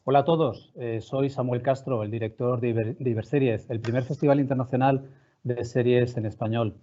Hola a todos, soy Samuel Castro, el director de Iberseries, el primer festival internacional de series en español.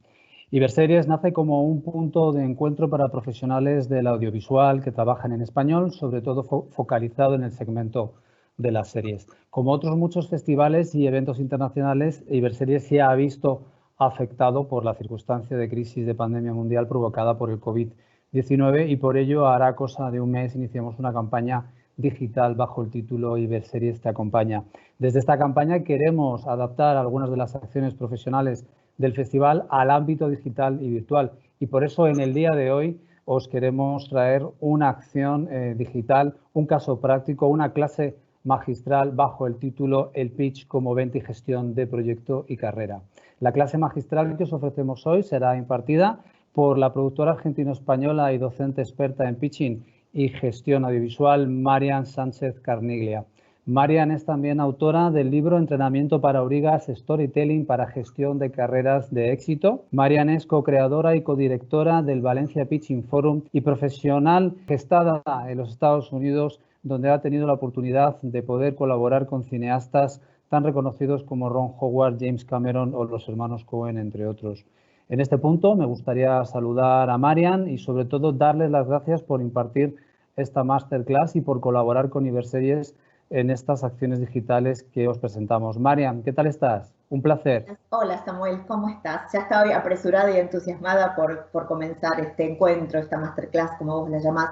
Iberseries nace como un punto de encuentro para profesionales del audiovisual que trabajan en español, sobre todo focalizado en el segmento de las series. Como otros muchos festivales y eventos internacionales, Iberseries se ha visto afectado por la circunstancia de crisis de pandemia mundial provocada por el COVID-19 y por ello hará cosa de un mes iniciamos una campaña digital bajo el título Iberseries te acompaña. Desde esta campaña queremos adaptar algunas de las acciones profesionales del festival al ámbito digital y virtual y por eso en el día de hoy os queremos traer una acción digital, un caso práctico, una clase magistral bajo el título El Pitch como venta y gestión de proyecto y carrera. La clase magistral que os ofrecemos hoy será impartida por la productora argentino-española y docente experta en pitching y gestión audiovisual Marian Sánchez Carniglia. Marian es también autora del libro Entrenamiento para Aurigas, Storytelling para Gestión de Carreras de Éxito. Marian es co-creadora y codirectora del Valencia Pitching Forum y profesional gestada en los Estados Unidos, donde ha tenido la oportunidad de poder colaborar con cineastas tan reconocidos como Ron Howard, James Cameron o los hermanos Coen, entre otros. En este punto me gustaría saludar a Marian y sobre todo darles las gracias por impartir esta masterclass y por colaborar con Iberseries en estas acciones digitales que os presentamos. Marian, ¿qué tal estás? Un placer. Hola Samuel, ¿cómo estás? Ya estaba apresurada y entusiasmada por comenzar este encuentro, esta masterclass, como vos la llamás.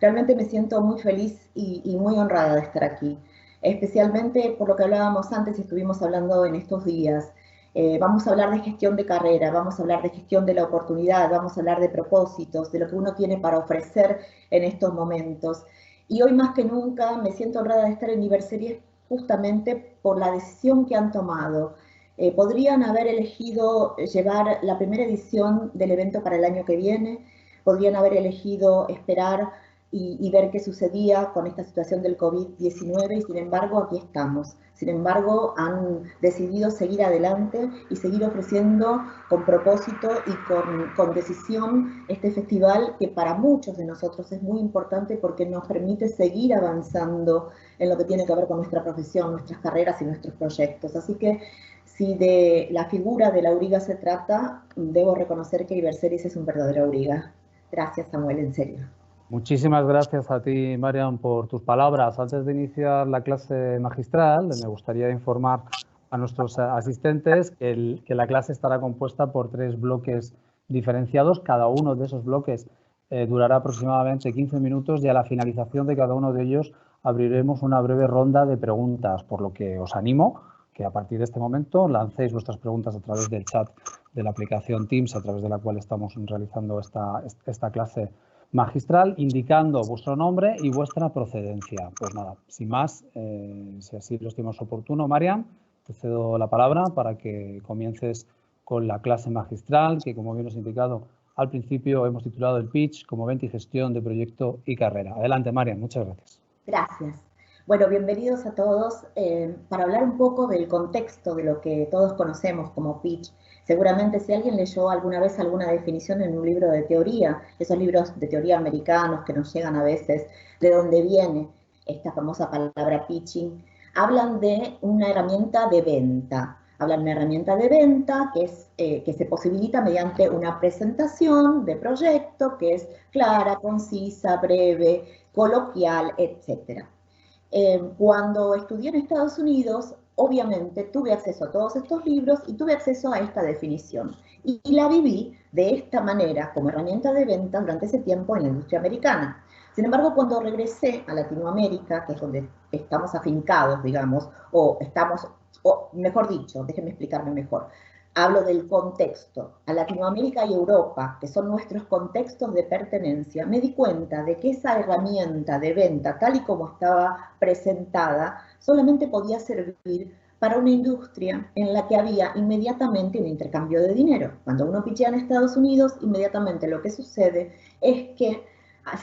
Realmente me siento muy feliz y muy honrada de estar aquí, especialmente por lo que hablábamos antes y estuvimos hablando en estos días. Vamos a hablar de gestión de carrera, vamos a hablar de gestión de la oportunidad, vamos a hablar de propósitos, de lo que uno tiene para ofrecer en estos momentos. Y hoy más que nunca me siento honrada de estar en Iberseries justamente por la decisión que han tomado. Podrían haber elegido llevar la primera edición del evento para el año que viene, podrían haber elegido esperar y ver qué sucedía con esta situación del COVID-19 y sin embargo aquí estamos. Sin embargo, han decidido seguir adelante y seguir ofreciendo con propósito y con decisión este festival que para muchos de nosotros es muy importante porque nos permite seguir avanzando en lo que tiene que ver con nuestra profesión, nuestras carreras y nuestros proyectos. Así que si de la figura de la auriga se trata, debo reconocer que Iberseries es un verdadero auriga. Gracias, Samuel, en serio. Muchísimas gracias a ti, Marian, por tus palabras. Antes de iniciar la clase magistral, me gustaría informar a nuestros asistentes que la clase estará compuesta por 3 bloques diferenciados. Cada uno de esos bloques durará aproximadamente 15 minutos y a la finalización de cada uno de ellos abriremos una breve ronda de preguntas, por lo que os animo que a partir de este momento lancéis vuestras preguntas a través del chat de la aplicación Teams, a través de la cual estamos realizando esta clase magistral, indicando vuestro nombre y vuestra procedencia. Pues nada, sin más, si así lo estimamos oportuno, Marian, te cedo la palabra para que comiences con la clase magistral, que como bien os he indicado al principio hemos titulado el pitch como venta y gestión de proyecto y carrera. Adelante, Marian, muchas gracias. Gracias. Bueno, bienvenidos a todos para hablar un poco del contexto de lo que todos conocemos como pitch. Seguramente si alguien leyó alguna vez alguna definición en un libro de teoría, esos libros de teoría americanos que nos llegan a veces, de dónde viene esta famosa palabra pitching, hablan de una herramienta de venta. Hablan de una herramienta de venta que se posibilita mediante una presentación de proyecto que es clara, concisa, breve, coloquial, etc. Cuando estudié en Estados Unidos, obviamente tuve acceso a todos estos libros y tuve acceso a esta definición. Y la viví de esta manera como herramienta de venta durante ese tiempo en la industria americana. Sin embargo, cuando regresé a Latinoamérica, que es donde estamos afincados, digamos, o mejor dicho, déjenme explicarme mejor, hablo del contexto. A Latinoamérica y Europa, que son nuestros contextos de pertenencia, me di cuenta de que esa herramienta de venta, tal y como estaba presentada, solamente podía servir para una industria en la que había inmediatamente un intercambio de dinero. Cuando uno pitchea en Estados Unidos, inmediatamente lo que sucede es que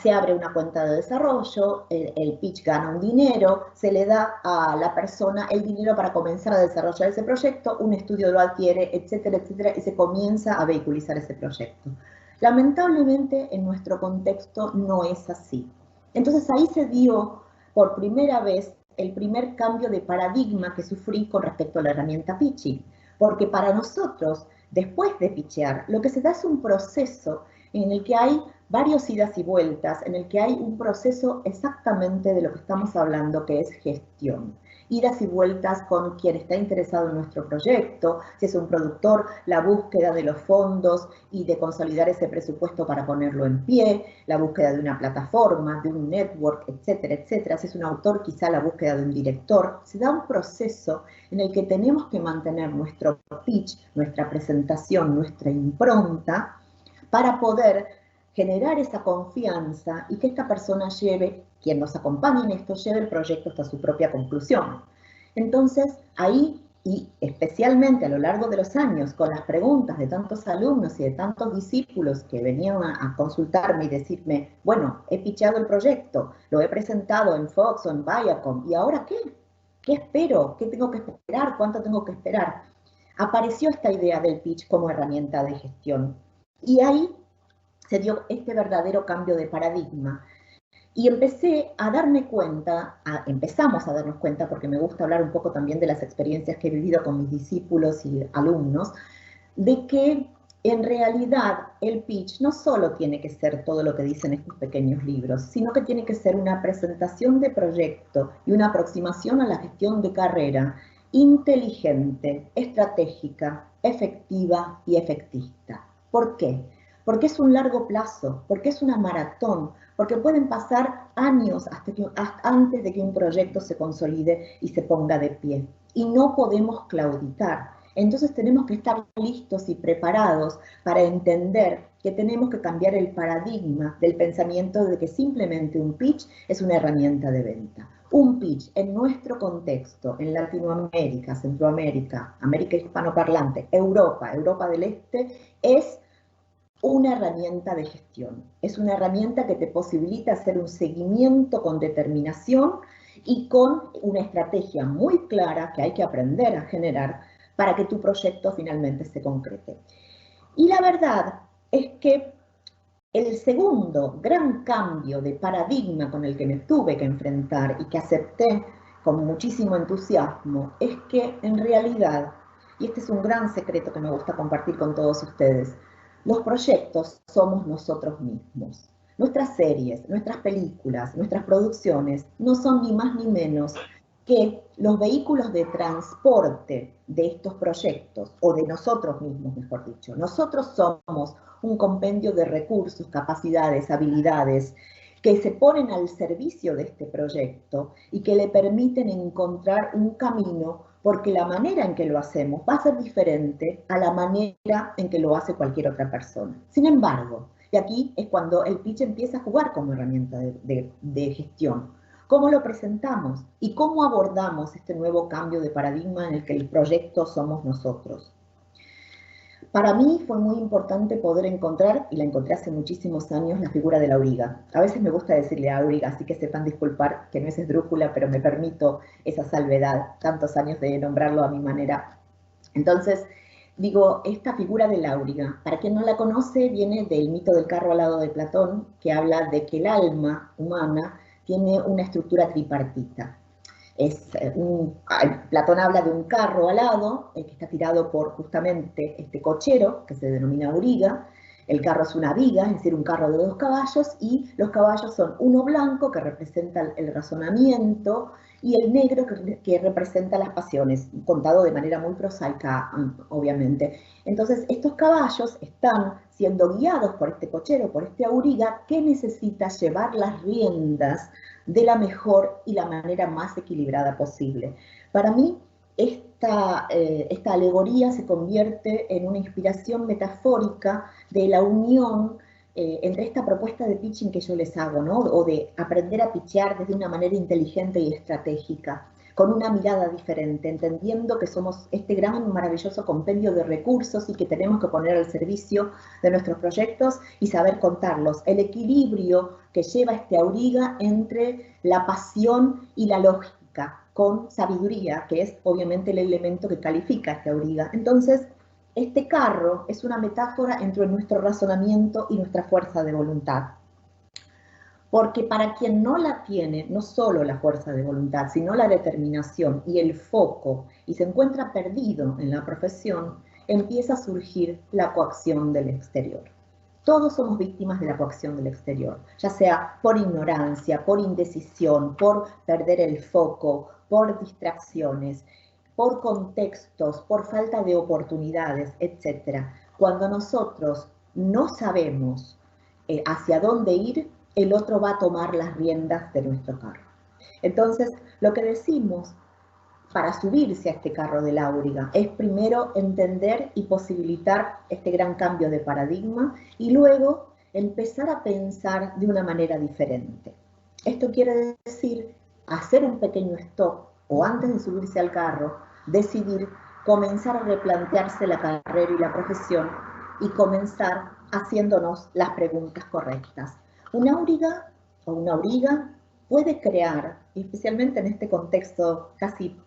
se abre una cuenta de desarrollo, el pitch gana un dinero, se le da a la persona el dinero para comenzar a desarrollar ese proyecto, un estudio lo adquiere, etcétera, etcétera, y se comienza a vehiculizar ese proyecto. Lamentablemente, en nuestro contexto no es así. Entonces ahí se dio por primera vez el primer cambio de paradigma que sufrí con respecto a la herramienta pitching. Porque para nosotros, después de pitchear, lo que se da es un proceso en el que hay varios idas y vueltas, en el que hay un proceso exactamente de lo que estamos hablando, que es gestión. Idas y vueltas con quien está interesado en nuestro proyecto, si es un productor, la búsqueda de los fondos y de consolidar ese presupuesto para ponerlo en pie, la búsqueda de una plataforma, de un network, etcétera, etcétera. Si es un autor, quizá la búsqueda de un director. Se da un proceso en el que tenemos que mantener nuestro pitch, nuestra presentación, nuestra impronta, para poder generar esa confianza y que esta persona lleve, quien nos acompañe en esto, lleve el proyecto hasta su propia conclusión. Entonces, ahí, y especialmente a lo largo de los años, con las preguntas de tantos alumnos y de tantos discípulos que venían a consultarme y decirme, bueno, he pitchado el proyecto, lo he presentado en Fox o en Viacom, ¿y ahora qué? ¿Qué espero? ¿Qué tengo que esperar? ¿Cuánto tengo que esperar? Apareció esta idea del pitch como herramienta de gestión. Y ahí se dio este verdadero cambio de paradigma. Y empecé a darme cuenta, empezamos a darnos cuenta, porque me gusta hablar un poco también de las experiencias que he vivido con mis discípulos y alumnos, de que en realidad el pitch no solo tiene que ser todo lo que dicen estos pequeños libros, sino que tiene que ser una presentación de proyecto y una aproximación a la gestión de carrera inteligente, estratégica, efectiva y efectista. ¿Por qué? Porque es un largo plazo, porque es una maratón, porque pueden pasar años antes de que un proyecto se consolide y se ponga de pie. Y no podemos claudicar. Entonces tenemos que estar listos y preparados para entender que tenemos que cambiar el paradigma del pensamiento de que simplemente un pitch es una herramienta de venta. Un pitch en nuestro contexto, en Latinoamérica, Centroamérica, América hispanoparlante, Europa, Europa del Este, es una herramienta de gestión. Es una herramienta que te posibilita hacer un seguimiento con determinación y con una estrategia muy clara que hay que aprender a generar para que tu proyecto finalmente se concrete. Y la verdad es que el segundo gran cambio de paradigma con el que me tuve que enfrentar y que acepté con muchísimo entusiasmo es que en realidad, y este es un gran secreto que me gusta compartir con todos ustedes, los proyectos somos nosotros mismos. Nuestras series, nuestras películas, nuestras producciones no son ni más ni menos que los vehículos de transporte de estos proyectos, o de nosotros mismos, mejor dicho. Nosotros somos un compendio de recursos, capacidades, habilidades, que se ponen al servicio de este proyecto y que le permiten encontrar un camino, porque la manera en que lo hacemos va a ser diferente a la manera en que lo hace cualquier otra persona. Sin embargo, y aquí es cuando el pitch empieza a jugar como herramienta de gestión. ¿Cómo lo presentamos? ¿Y cómo abordamos este nuevo cambio de paradigma en el que el proyecto somos nosotros? Para mí fue muy importante poder encontrar, y la encontré hace muchísimos años, la figura del auriga. A veces me gusta decirle auriga, así que sepan disculpar que no es esdrújula, pero me permito esa salvedad, tantos años de nombrarlo a mi manera. Entonces, digo, esta figura del auriga, para quien no la conoce, viene del mito del carro alado de Platón, que habla de que el alma humana tiene una estructura tripartita. Platón habla de un carro alado, que está tirado por justamente este cochero, que se denomina auriga. El carro es una viga, es decir, un carro de 2 caballos, y los caballos son uno blanco, que representa el razonamiento, y el negro, que representa las pasiones, contado de manera muy prosaica, obviamente. Entonces, estos caballos están siendo guiados por este cochero, por este auriga, que necesita llevar las riendas de la mejor y la manera más equilibrada posible. Para mí, esta alegoría se convierte en una inspiración metafórica de la unión entre esta propuesta de pitching que yo les hago, ¿no? O de aprender a pitchear desde una manera inteligente y estratégica, con una mirada diferente, entendiendo que somos este gran, maravilloso compendio de recursos y que tenemos que poner al servicio de nuestros proyectos y saber contarlos. El equilibrio que lleva este auriga entre la pasión y la lógica, con sabiduría, que es obviamente el elemento que califica este auriga. Entonces, este carro es una metáfora entre nuestro razonamiento y nuestra fuerza de voluntad. Porque para quien no la tiene, no solo la fuerza de voluntad, sino la determinación y el foco, y se encuentra perdido en la profesión, empieza a surgir la coacción del exterior. Todos somos víctimas de la coacción del exterior, ya sea por ignorancia, por indecisión, por perder el foco, por distracciones, por contextos, por falta de oportunidades, etc. Cuando nosotros no sabemos hacia dónde ir, el otro va a tomar las riendas de nuestro carro. Entonces, lo que decimos para subirse a este carro del Auriga es primero entender y posibilitar este gran cambio de paradigma y luego empezar a pensar de una manera diferente. Esto quiere decir hacer un pequeño stop o antes de subirse al carro, decidir comenzar a replantearse la carrera y la profesión y comenzar haciéndonos las preguntas correctas. Un Auriga o una auriga puede crear, especialmente en este contexto casi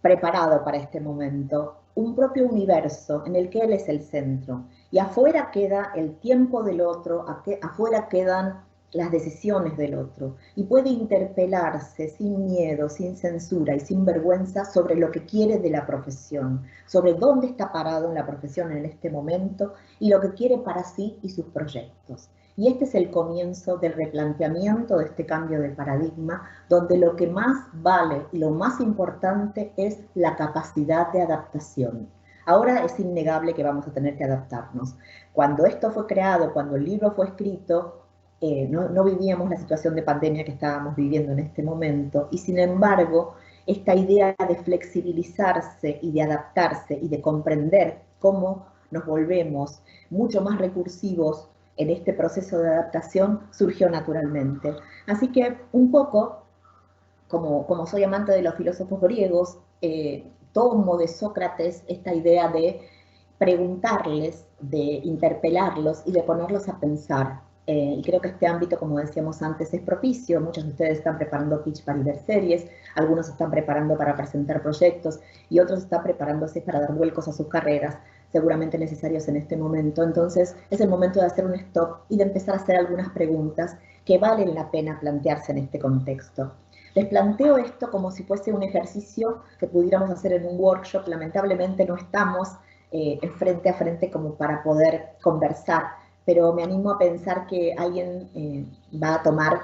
preparado para este momento, un propio universo en el que él es el centro. Y afuera queda el tiempo del otro, afuera quedan las decisiones del otro. Y puede interpelarse sin miedo, sin censura y sin vergüenza sobre lo que quiere de la profesión, sobre dónde está parado en la profesión en este momento y lo que quiere para sí y sus proyectos. Y este es el comienzo del replanteamiento de este cambio de paradigma, donde lo que más vale y lo más importante es la capacidad de adaptación. Ahora es innegable que vamos a tener que adaptarnos. Cuando esto fue creado, cuando el libro fue escrito, no vivíamos la situación de pandemia que estábamos viviendo en este momento, y sin embargo, esta idea de flexibilizarse y de adaptarse y de comprender cómo nos volvemos mucho más recursivos en este proceso de adaptación surgió naturalmente. Así que un poco, como soy amante de los filósofos griegos, tomo de Sócrates esta idea de preguntarles, de interpelarlos y de ponerlos a pensar. Y creo que este ámbito, como decíamos antes, es propicio. Muchos de ustedes están preparando pitch para Iberseries, algunos están preparando para presentar proyectos y otros están preparándose para dar vuelcos a sus carreras, seguramente necesarios en este momento. Entonces es el momento de hacer un stop y de empezar a hacer algunas preguntas que valen la pena plantearse en este contexto. Les planteo esto como si fuese un ejercicio que pudiéramos hacer en un workshop. Lamentablemente no estamos frente a frente como para poder conversar, pero me animo a pensar que alguien va a tomar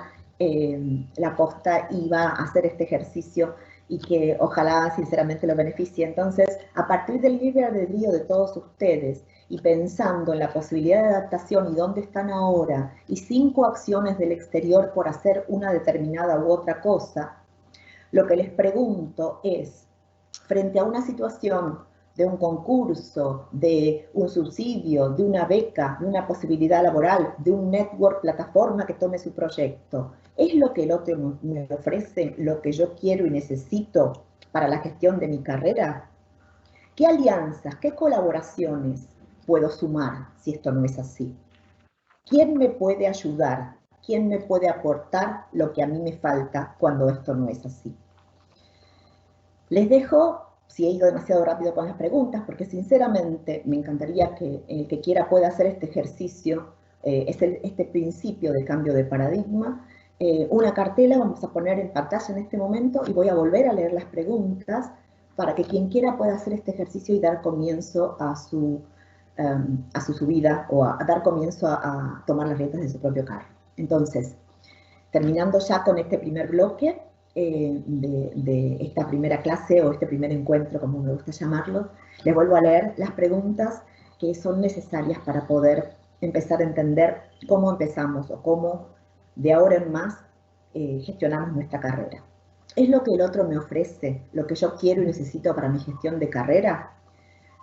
la posta y va a hacer este ejercicio y que ojalá sinceramente lo beneficie. Entonces, a partir del libre albedrío de todos ustedes y pensando en la posibilidad de adaptación y dónde están ahora y 5 acciones del exterior por hacer una determinada u otra cosa, lo que les pregunto es, frente a una situación de un concurso, de un subsidio, de una beca, de una posibilidad laboral, de un network, plataforma que tome su proyecto, ¿es lo que el otro me ofrece lo que yo quiero y necesito para la gestión de mi carrera? ¿Qué alianzas, qué colaboraciones puedo sumar si esto no es así? ¿Quién me puede ayudar? ¿Quién me puede aportar lo que a mí me falta cuando esto no es así? Les dejo, si he ido demasiado rápido con las preguntas, porque sinceramente me encantaría que el que quiera pueda hacer este ejercicio, este principio de cambio de paradigma. Una cartela vamos a poner en pantalla en este momento y voy a volver a leer las preguntas para que quien quiera pueda hacer este ejercicio y dar comienzo a su subida o a dar comienzo a tomar las riendas de su propio carro. Entonces, terminando ya con este primer bloque de esta primera clase o este primer encuentro, como me gusta llamarlo, les vuelvo a leer las preguntas que son necesarias para poder empezar a entender cómo empezamos o cómo de ahora en más gestionamos nuestra carrera. ¿Es lo que el otro me ofrece lo que yo quiero y necesito para mi gestión de carrera?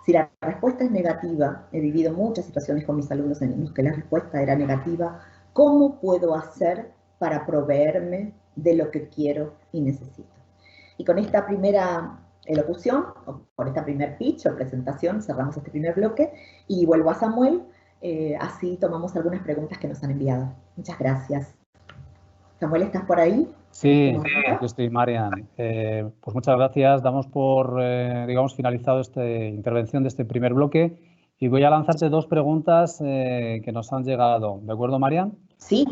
Si la respuesta es negativa, he vivido muchas situaciones con mis alumnos en las que la respuesta era negativa, ¿cómo puedo hacer para proveerme de lo que quiero y necesito? Y con esta primera elocución, o con esta primer pitch o presentación, cerramos este primer bloque y vuelvo a Samuel, así tomamos algunas preguntas que nos han enviado. Muchas gracias. Samuel, ¿estás por ahí? Sí, yo estoy, Marian. Pues muchas gracias. Damos por, digamos, finalizado esta intervención de este primer bloque y voy a lanzarte 2 preguntas que nos han llegado. ¿De acuerdo, Marian? Sí.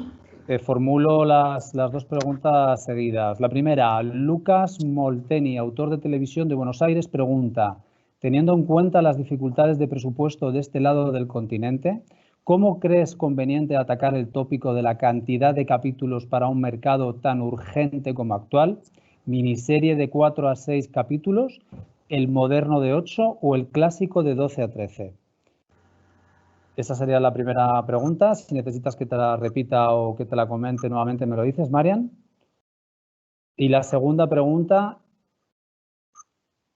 Formulo las dos preguntas seguidas. La primera, Lucas Molteni, autor de Televisión de Buenos Aires, pregunta, teniendo en cuenta las dificultades de presupuesto de este lado del continente, ¿cómo crees conveniente atacar el tópico de la cantidad de capítulos para un mercado tan urgente como actual? ¿Miniserie de 4 a 6 capítulos, el moderno de 8 o el clásico de 12 a 13? Esa sería la primera pregunta. Si necesitas que te la repita o que te la comente nuevamente, me lo dices, Marian. Y la segunda pregunta,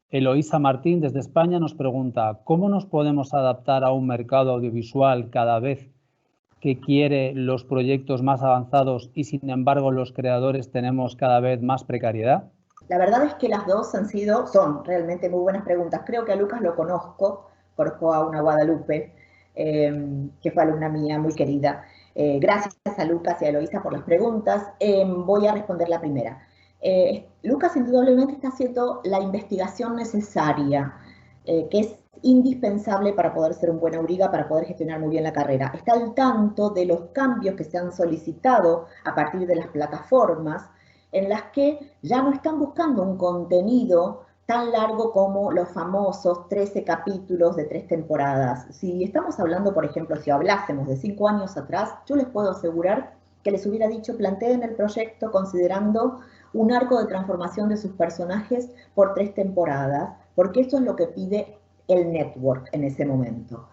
Eloísa Martín, desde España, nos pregunta, ¿cómo nos podemos adaptar a un mercado audiovisual cada vez que quiere los proyectos más avanzados y, sin embargo, los creadores tenemos cada vez más precariedad? La verdad es que las dos son realmente muy buenas preguntas. Creo que a Lucas lo conozco a una Guadalupe, que fue alumna mía, muy querida. Gracias a Lucas y a Eloísa por las preguntas. Voy a responder la primera. Lucas indudablemente está haciendo la investigación necesaria, que es indispensable para poder ser un buen auriga, para poder gestionar muy bien la carrera. Está al tanto de los cambios que se han solicitado a partir de las plataformas, en las que ya no están buscando un contenido tan largo como los famosos 13 capítulos de 3 temporadas. Si estamos hablando, por ejemplo, si hablásemos de 5 años atrás, yo les puedo asegurar que les hubiera dicho, planteen el proyecto considerando un arco de transformación de sus personajes por 3 temporadas, porque eso es lo que pide el network en ese momento.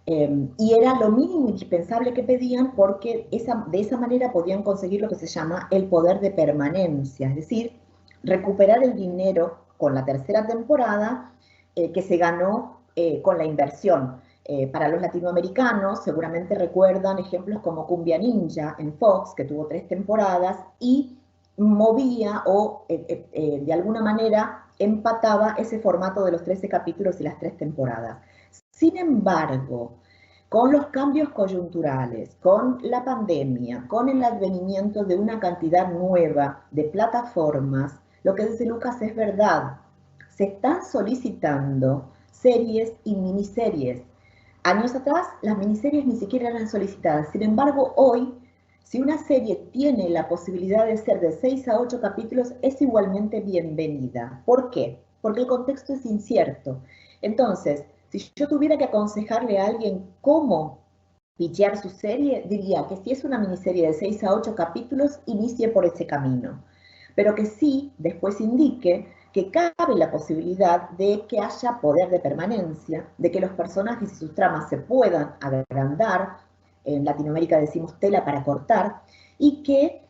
Y era lo mínimo indispensable que pedían porque de esa manera podían conseguir lo que se llama el poder de permanencia, es decir, recuperar el dinero con la tercera temporada que se ganó con la inversión. Para los latinoamericanos seguramente recuerdan ejemplos como Cumbia Ninja en Fox, que tuvo 3 temporadas y movía o de alguna manera empataba ese formato de los 13 capítulos y las 3 temporadas. Sin embargo, con los cambios coyunturales, con la pandemia, con el advenimiento de una cantidad nueva de plataformas, lo que dice Lucas es verdad. Se están solicitando series y miniseries. Años atrás, las miniseries ni siquiera eran solicitadas. Sin embargo, hoy, si una serie tiene la posibilidad de ser de 6 a 8 capítulos, es igualmente bienvenida. ¿Por qué? Porque el contexto es incierto. Entonces, si yo tuviera que aconsejarle a alguien cómo pitchear su serie, diría que si es una miniserie de 6 a 8 capítulos, inicie por ese camino. Pero que sí, después indique que cabe la posibilidad de que haya poder de permanencia, de que los personajes y sus tramas se puedan agrandar, en Latinoamérica decimos tela para cortar, y que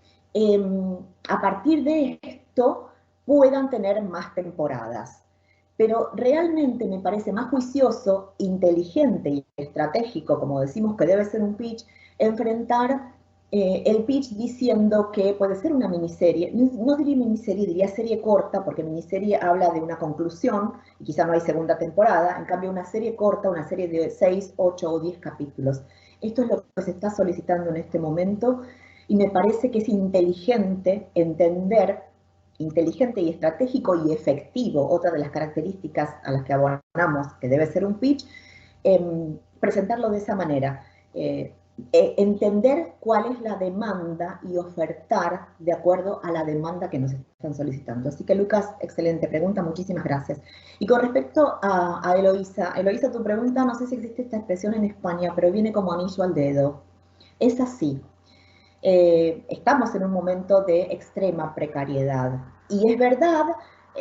a partir de esto puedan tener más temporadas. Pero realmente me parece más juicioso, inteligente y estratégico, como decimos que debe ser un pitch, enfrentar el pitch diciendo que puede ser una miniserie, no diría miniserie, diría serie corta, porque miniserie habla de una conclusión y quizá no hay segunda temporada, en cambio una serie corta, una serie de 6, 8 o 10 capítulos. Esto es lo que se está solicitando en este momento y me parece que es inteligente entender, inteligente y estratégico y efectivo, otra de las características a las que abonamos, que debe ser un pitch, presentarlo de esa manera. Entender cuál es la demanda y ofertar de acuerdo a la demanda que nos están solicitando. Así que Lucas, excelente pregunta, muchísimas gracias. Y con respecto a Eloísa, tu pregunta, no sé si existe esta expresión en España, pero viene como anillo al dedo. Es así. Estamos en un momento de extrema precariedad. Y es verdad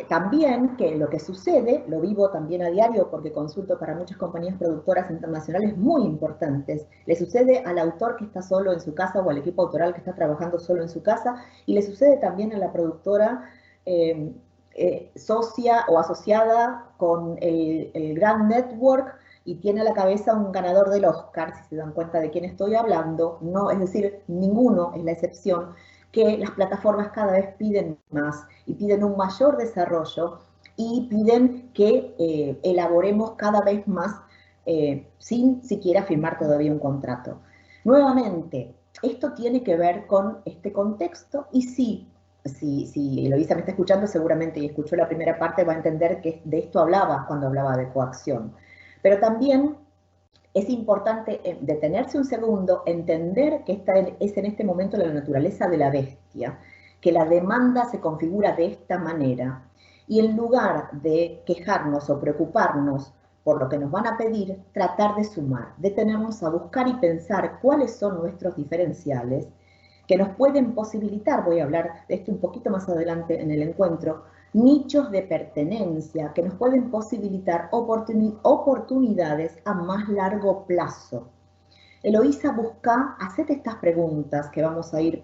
también que lo que sucede, lo vivo también a diario porque consulto para muchas compañías productoras internacionales muy importantes, le sucede al autor que está solo en su casa o al equipo autoral que está trabajando solo en su casa, y le sucede también a la productora socia o asociada con el gran network y tiene a la cabeza un ganador del Oscar, si se dan cuenta de quién estoy hablando, no, es decir, ninguno es la excepción, que las plataformas cada vez piden más y piden un mayor desarrollo y piden que elaboremos cada vez más sin siquiera firmar todavía un contrato. Nuevamente, esto tiene que ver con este contexto y sí, si Eloísa me está escuchando seguramente y escuchó la primera parte va a entender que de esto hablaba cuando hablaba de coacción. Pero también es importante detenerse un segundo, entender que esta es en este momento la naturaleza de la bestia, que la demanda se configura de esta manera. Y en lugar de quejarnos o preocuparnos por lo que nos van a pedir, tratar de sumar, detenernos a buscar y pensar cuáles son nuestros diferenciales que nos pueden posibilitar, voy a hablar de esto un poquito más adelante en el encuentro, nichos de pertenencia que nos pueden posibilitar oportunidades a más largo plazo. Eloísa busca, hacete estas preguntas que vamos a ir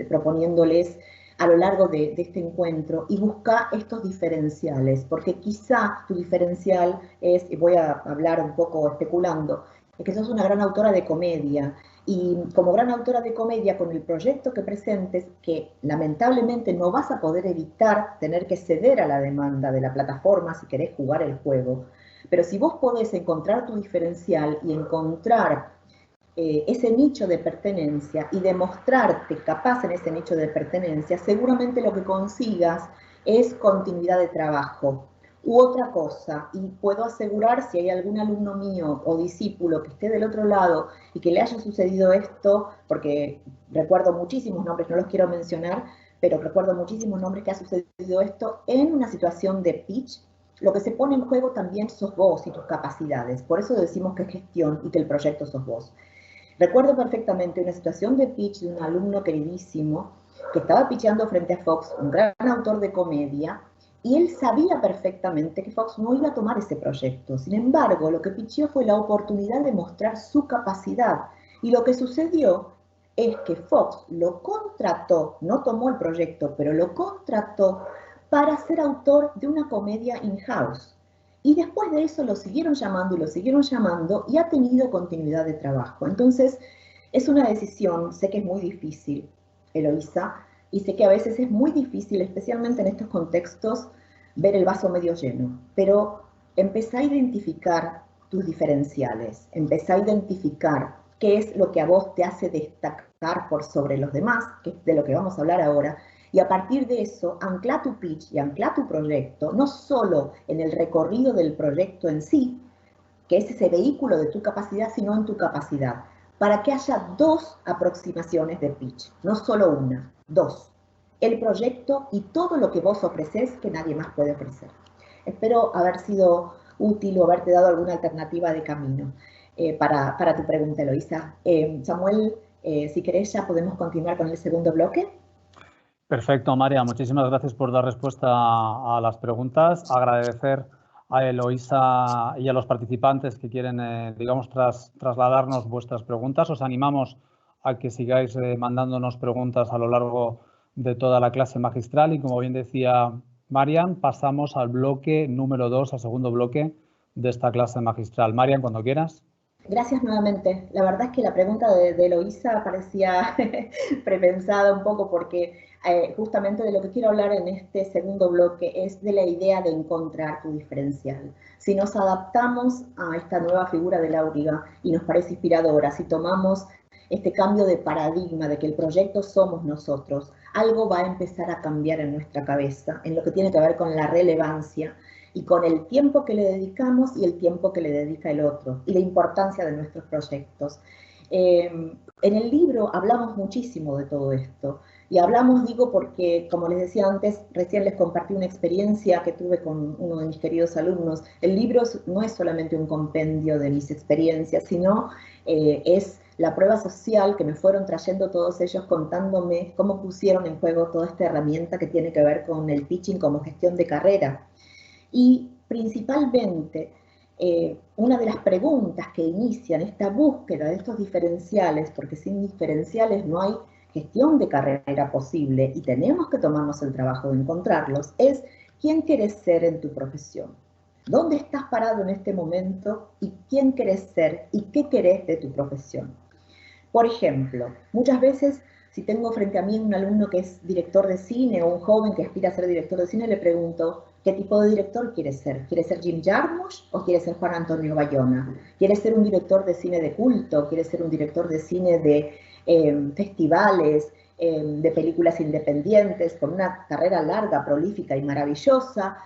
proponiéndoles a lo largo de este encuentro y busca estos diferenciales, porque quizá tu diferencial es, y voy a hablar un poco especulando, es que sos una gran autora de comedia, y como gran autora de comedia, con el proyecto que presentes, que lamentablemente no vas a poder evitar tener que ceder a la demanda de la plataforma si querés jugar el juego, pero si vos podés encontrar tu diferencial y encontrar ese nicho de pertenencia y demostrarte capaz en ese nicho de pertenencia, seguramente lo que consigas es continuidad de trabajo. U otra cosa, y puedo asegurar, si hay algún alumno mío o discípulo que esté del otro lado y que le haya sucedido esto, porque recuerdo muchísimos nombres, no los quiero mencionar, pero recuerdo muchísimos nombres que ha sucedido esto en una situación de pitch, lo que se pone en juego también sos vos y tus capacidades. Por eso decimos que es gestión y que el proyecto sos vos. Recuerdo perfectamente una situación de pitch de un alumno queridísimo que estaba pitchando frente a Fox, un gran autor de comedia, y él sabía perfectamente que Fox no iba a tomar ese proyecto. Sin embargo, lo que pitchó fue la oportunidad de mostrar su capacidad. Y lo que sucedió es que Fox lo contrató, no tomó el proyecto, pero lo contrató para ser autor de una comedia in-house. Y después de eso lo siguieron llamando y lo siguieron llamando y ha tenido continuidad de trabajo. Entonces, es una decisión, sé que es muy difícil, Eloísa, y sé que a veces es muy difícil, especialmente en estos contextos, ver el vaso medio lleno, pero empezá a identificar tus diferenciales, empezá a identificar qué es lo que a vos te hace destacar por sobre los demás, que es de lo que vamos a hablar ahora, y a partir de eso, ancla tu pitch y ancla tu proyecto, no solo en el recorrido del proyecto en sí, que es ese vehículo de tu capacidad, sino en tu capacidad, para que haya dos aproximaciones de pitch, no solo una, dos. El proyecto y todo lo que vos ofreces que nadie más puede ofrecer. Espero haber sido útil o haberte dado alguna alternativa de camino para tu pregunta, Eloísa. Samuel, si querés ya podemos continuar con el segundo bloque. Perfecto, María. Muchísimas gracias por dar respuesta a las preguntas. Agradecer a Eloísa y a los participantes que quieren, digamos, trasladarnos vuestras preguntas. Os animamos a que sigáis mandándonos preguntas a lo largo de toda la clase magistral y, como bien decía Marian, pasamos al bloque número 2, al segundo bloque de esta clase magistral. Marian, cuando quieras. Gracias nuevamente. La verdad es que la pregunta de Eloísa parecía prepensada un poco porque justamente de lo que quiero hablar en este segundo bloque es de la idea de encontrar tu diferencial. Si nos adaptamos a esta nueva figura del Auriga y nos parece inspiradora, si tomamos este cambio de paradigma de que el proyecto somos nosotros, algo va a empezar a cambiar en nuestra cabeza, en lo que tiene que ver con la relevancia y con el tiempo que le dedicamos y el tiempo que le dedica el otro, y la importancia de nuestros proyectos. En el libro hablamos muchísimo de todo esto, y hablamos, digo, porque, como les decía antes, recién les compartí una experiencia que tuve con uno de mis queridos alumnos. El libro no es solamente un compendio de mis experiencias, sino es la prueba social que me fueron trayendo todos ellos contándome cómo pusieron en juego toda esta herramienta que tiene que ver con el pitching como gestión de carrera. Y principalmente, una de las preguntas que inician esta búsqueda de estos diferenciales, porque sin diferenciales no hay gestión de carrera posible y tenemos que tomarnos el trabajo de encontrarlos, es ¿quién querés ser en tu profesión? ¿Dónde estás parado en este momento y quién querés ser y qué querés de tu profesión? Por ejemplo, muchas veces si tengo frente a mí un alumno que es director de cine o un joven que aspira a ser director de cine, le pregunto, ¿qué tipo de director quiere ser? ¿Quiere ser Jim Jarmusch o quiere ser Juan Antonio Bayona? ¿Quiere ser un director de cine de culto? ¿Quiere ser un director de cine de festivales, de películas independientes, con una carrera larga, prolífica y maravillosa,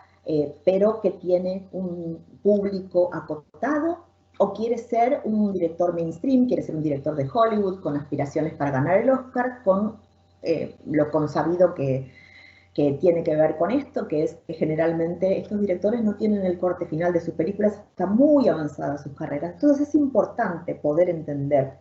pero que tiene un público acotado? o quiere ser un director mainstream, quiere ser un director de Hollywood con aspiraciones para ganar el Oscar, con lo consabido que tiene que ver con esto, que es que generalmente estos directores no tienen el corte final de sus películas, están muy avanzadas sus carreras. Entonces es importante poder entender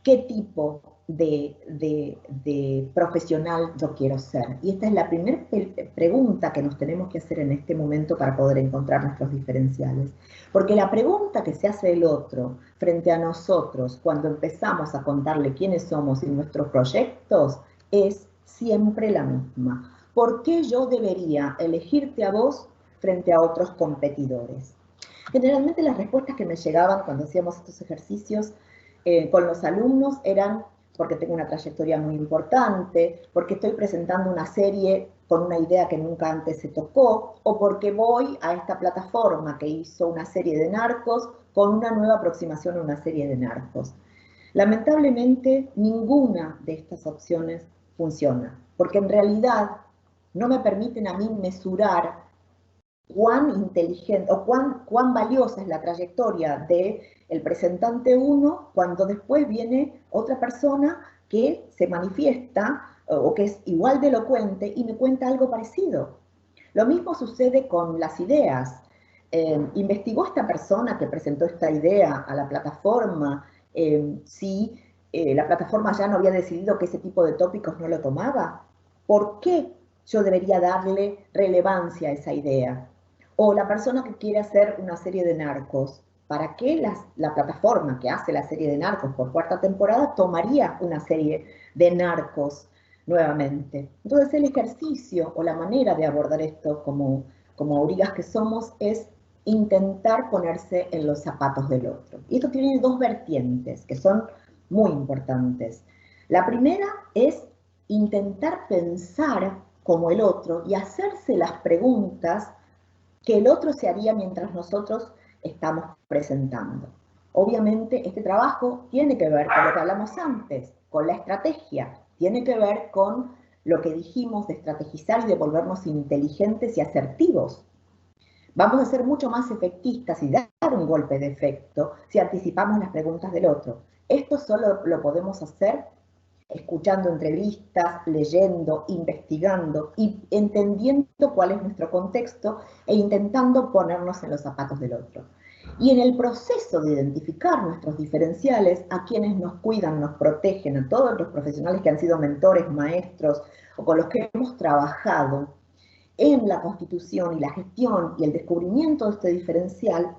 qué tipo de profesional yo quiero ser. Y esta es la primera pregunta que nos tenemos que hacer en este momento para poder encontrar nuestros diferenciales. Porque la pregunta que se hace el otro frente a nosotros cuando empezamos a contarle quiénes somos y nuestros proyectos es siempre la misma. ¿Por qué yo debería elegirte a vos frente a otros competidores? Generalmente las respuestas que me llegaban cuando hacíamos estos ejercicios con los alumnos eran porque tengo una trayectoria muy importante, porque estoy presentando una serie con una idea que nunca antes se tocó, o porque voy a esta plataforma que hizo una serie de narcos con una nueva aproximación a una serie de narcos. Lamentablemente, ninguna de estas opciones funciona, porque en realidad no me permiten a mí mesurar cuán inteligente o cuán valiosa es la trayectoria del presentante 1 cuando después viene otra persona que se manifiesta o que es igual de elocuente y me cuenta algo parecido. Lo mismo sucede con las ideas. ¿Investigó esta persona que presentó esta idea a la plataforma si la plataforma ya no había decidido que ese tipo de tópicos no lo tomaba? ¿Por qué yo debería darle relevancia a esa idea? O la persona que quiere hacer una serie de narcos, ¿para qué la plataforma que hace la serie de narcos por cuarta temporada tomaría una serie de narcos nuevamente? Entonces el ejercicio o la manera de abordar esto como aurigas que somos es intentar ponerse en los zapatos del otro. Y esto tiene dos vertientes que son muy importantes. La primera es intentar pensar como el otro y hacerse las preguntas que el otro se haría mientras nosotros estamos presentando. Obviamente este trabajo tiene que ver con lo que hablamos antes, con la estrategia, tiene que ver con lo que dijimos de estrategizar y de volvernos inteligentes y asertivos. Vamos a ser mucho más efectistas y dar un golpe de efecto si anticipamos las preguntas del otro. Esto solo lo podemos hacer escuchando entrevistas, leyendo, investigando y entendiendo cuál es nuestro contexto e intentando ponernos en los zapatos del otro. Y en el proceso de identificar nuestros diferenciales, a quienes nos cuidan, nos protegen, a todos los profesionales que han sido mentores, maestros o con los que hemos trabajado en la constitución y la gestión y el descubrimiento de este diferencial,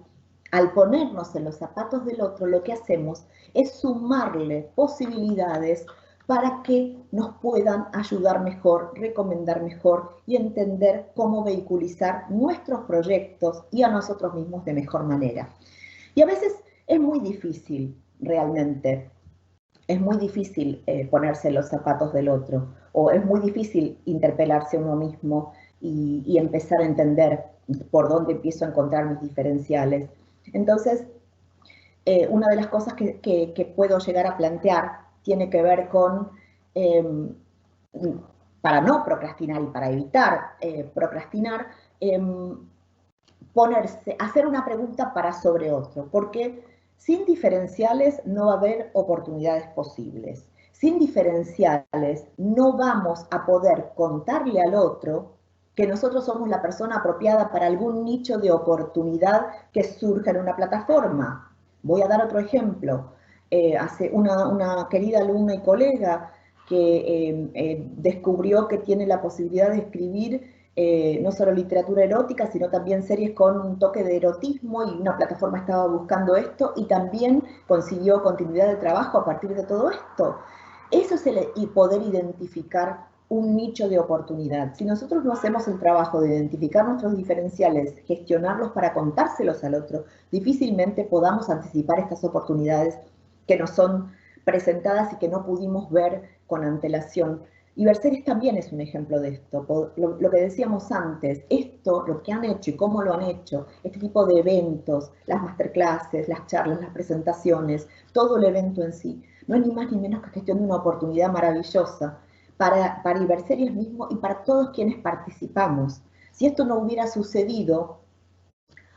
al ponernos en los zapatos del otro, lo que hacemos es sumarle posibilidades para que nos puedan ayudar mejor, recomendar mejor y entender cómo vehiculizar nuestros proyectos y a nosotros mismos de mejor manera. Y a veces es muy difícil, realmente, es muy difícil ponerse en los zapatos del otro, o es muy difícil interpelarse a uno mismo y empezar a entender por dónde empiezo a encontrar mis diferenciales. Entonces, una de las cosas que puedo llegar a plantear tiene que ver con, para no procrastinar y para evitar procrastinar, hacer una pregunta para sobre otro, porque sin diferenciales no va a haber oportunidades posibles. Sin diferenciales no vamos a poder contarle al otro que nosotros somos la persona apropiada para algún nicho de oportunidad que surja en una plataforma. Voy a dar otro ejemplo. Hace una querida alumna y colega que descubrió que tiene la posibilidad de escribir no solo literatura erótica, sino también series con un toque de erotismo, y una plataforma estaba buscando esto y también consiguió continuidad de trabajo a partir de todo esto. Eso es el poder identificar un nicho de oportunidad. Si nosotros no hacemos el trabajo de identificar nuestros diferenciales, gestionarlos para contárselos al otro, difícilmente podamos anticipar estas oportunidades que nos son presentadas y que no pudimos ver con antelación. Y Berseries también es un ejemplo de esto. Lo que decíamos antes, esto, lo que han hecho y cómo lo han hecho, este tipo de eventos, las masterclasses, las charlas, las presentaciones, todo el evento en sí, no es ni más ni menos que gestión de una oportunidad maravillosa para Berseries mismo y para todos quienes participamos. Si esto no hubiera sucedido,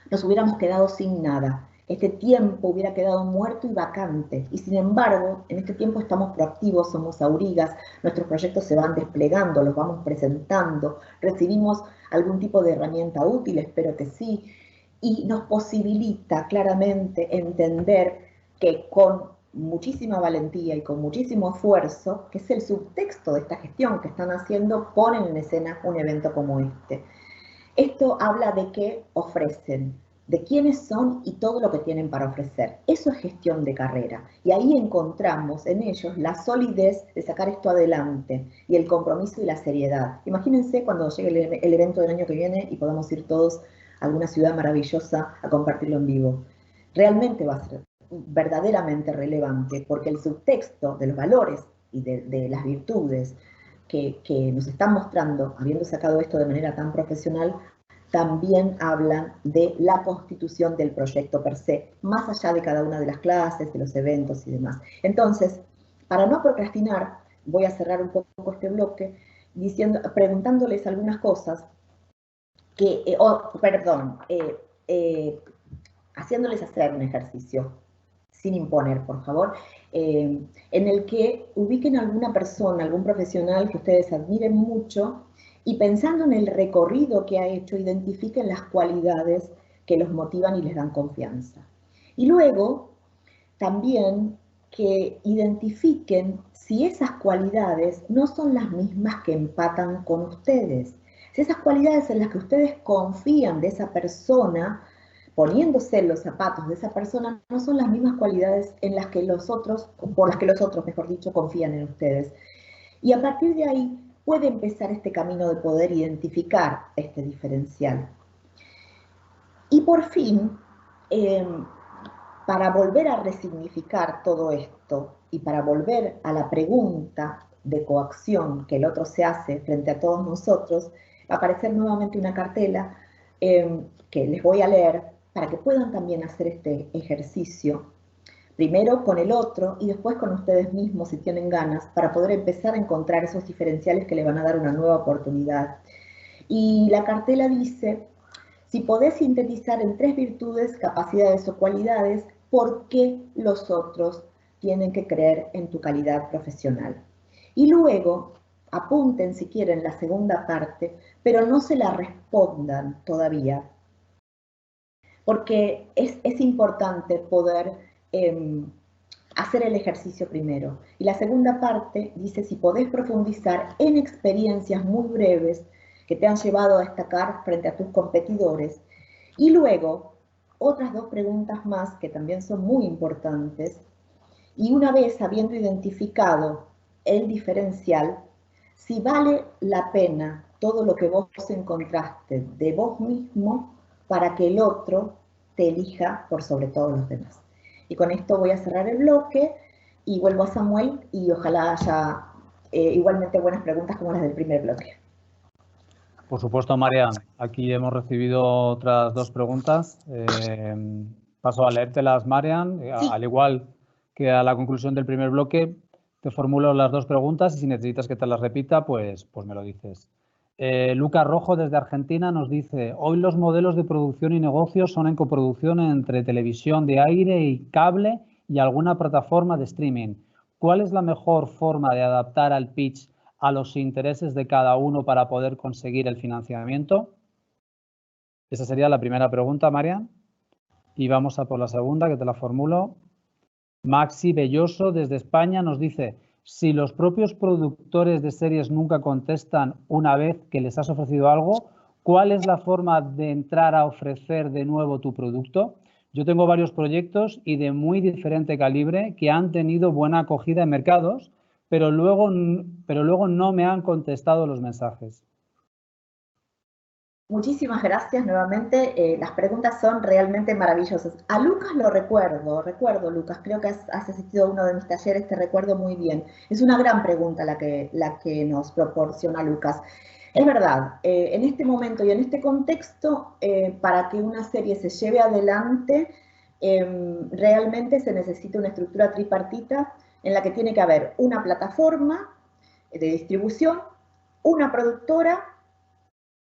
nos hubiéramos quedado sin nada. este tiempo hubiera quedado muerto y vacante. Y sin embargo, en este tiempo estamos proactivos, somos aurigas, nuestros proyectos se van desplegando, los vamos presentando, recibimos algún tipo de herramienta útil, espero que sí, y nos posibilita claramente entender que con muchísima valentía y con muchísimo esfuerzo, que es el subtexto de esta gestión que están haciendo, ponen en escena un evento como este. Esto habla de qué ofrecen, de quiénes son y todo lo que tienen para ofrecer. Eso es gestión de carrera. Y ahí encontramos en ellos la solidez de sacar esto adelante y el compromiso y la seriedad. Imagínense cuando llegue el evento del año que viene y podamos ir todos a alguna ciudad maravillosa a compartirlo en vivo. Realmente va a ser verdaderamente relevante porque el subtexto de los valores y de las virtudes que nos están mostrando, habiendo sacado esto de manera tan profesional, también hablan de la constitución del proyecto per se, más allá de cada una de las clases, de los eventos y demás. Entonces, para no procrastinar, voy a cerrar un poco este bloque preguntándoles algunas cosas haciéndoles hacer un ejercicio, sin imponer, por favor, en el que ubiquen alguna persona, algún profesional que ustedes admiren mucho y pensando en el recorrido que ha hecho, identifiquen las cualidades que los motivan y les dan confianza. Y luego, también que identifiquen si esas cualidades no son las mismas que empatan con ustedes. Si esas cualidades en las que ustedes confían de esa persona, poniéndose en los zapatos de esa persona, no son las mismas cualidades en las que por las que los otros, mejor dicho, confían en ustedes. Y a partir de ahí puede empezar este camino de poder identificar este diferencial. Y por fin, para volver a resignificar todo esto y para volver a la pregunta de coacción que el otro se hace frente a todos nosotros, va a aparecer nuevamente una cartela que les voy a leer para que puedan también hacer este ejercicio, primero con el otro y después con ustedes mismos si tienen ganas, para poder empezar a encontrar esos diferenciales que le van a dar una nueva oportunidad. Y la cartela dice: si podés sintetizar en 3 virtudes, capacidades o cualidades, ¿por qué los otros tienen que creer en tu calidad profesional? Y luego, apunten si quieren la segunda parte, pero no se la respondan todavía, porque es importante poder hacer el ejercicio primero. Y la segunda parte dice: si podés profundizar en experiencias muy breves que te han llevado a destacar frente a tus competidores. Y luego, otras 2 preguntas más que también son muy importantes. Y una vez habiendo identificado el diferencial, si vale la pena todo lo que vos encontraste de vos mismo para que el otro te elija por sobre todos los demás. Y con esto voy a cerrar el bloque y vuelvo a Samuel y ojalá haya igualmente buenas preguntas como las del primer bloque. Por supuesto, Marian. Aquí hemos recibido otras 2 preguntas. Paso a leértelas, Marian. Sí. Al igual que a la conclusión del primer bloque, te formulo las 2 preguntas y si necesitas que te las repita, pues me lo dices. Lucas Rojo, desde Argentina, nos dice: hoy los modelos de producción y negocios son en coproducción entre televisión de aire y cable y alguna plataforma de streaming. ¿Cuál es la mejor forma de adaptar al pitch a los intereses de cada uno para poder conseguir el financiamiento? Esa sería la primera pregunta, Marian. Y vamos a por la segunda, que te la formulo. Maxi Belloso, desde España, nos dice: si los propios productores de series nunca contestan una vez que les has ofrecido algo, ¿cuál es la forma de entrar a ofrecer de nuevo tu producto? Yo tengo varios proyectos y de muy diferente calibre que han tenido buena acogida en mercados, pero luego no me han contestado los mensajes. Muchísimas gracias nuevamente. Las preguntas son realmente maravillosas. A Lucas lo recuerdo Lucas, creo que has asistido a uno de mis talleres, te recuerdo muy bien. Es una gran pregunta la que nos proporciona Lucas. Es verdad, en este momento y en este contexto, para que una serie se lleve adelante, realmente se necesita una estructura tripartita en la que tiene que haber una plataforma de distribución, una productora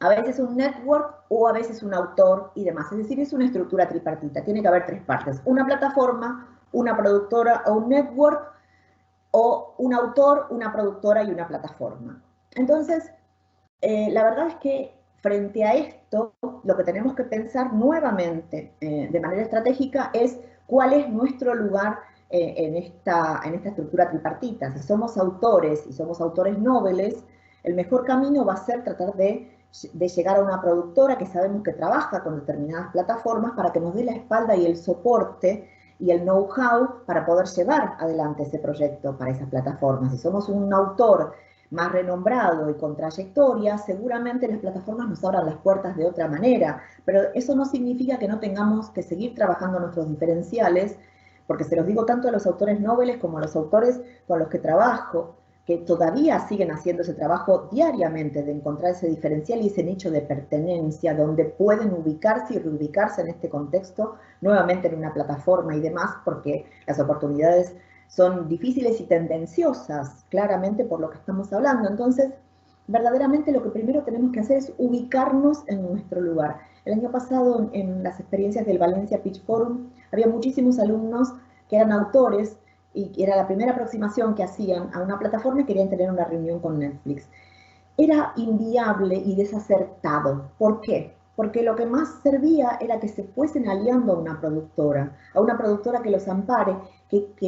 a veces un network o a veces un autor y demás. Es decir, es una estructura tripartita, tiene que haber tres partes: una plataforma, una productora o un network, o un autor, una productora y una plataforma. Entonces, la verdad es que frente a esto, lo que tenemos que pensar nuevamente de manera estratégica es cuál es nuestro lugar en esta estructura tripartita. Si somos autores y somos autores nobles, el mejor camino va a ser tratar de llegar a una productora que sabemos que trabaja con determinadas plataformas para que nos dé la espalda y el soporte y el know-how para poder llevar adelante ese proyecto para esas plataformas. Si somos un autor más renombrado y con trayectoria, seguramente las plataformas nos abran las puertas de otra manera, pero eso no significa que no tengamos que seguir trabajando nuestros diferenciales, porque se los digo tanto a los autores nobles como a los autores con los que trabajo, que todavía siguen haciendo ese trabajo diariamente de encontrar ese diferencial y ese nicho de pertenencia donde pueden ubicarse y reubicarse en este contexto, nuevamente en una plataforma y demás, porque las oportunidades son difíciles y tendenciosas, claramente por lo que estamos hablando. Entonces, verdaderamente lo que primero tenemos que hacer es ubicarnos en nuestro lugar. El año pasado, en las experiencias del Valencia Pitch Forum, había muchísimos alumnos que eran autores y era la primera aproximación que hacían a una plataforma y querían tener una reunión con Netflix. Era inviable y desacertado. ¿Por qué? Porque lo que más servía era que se fuesen aliando a una productora que los ampare,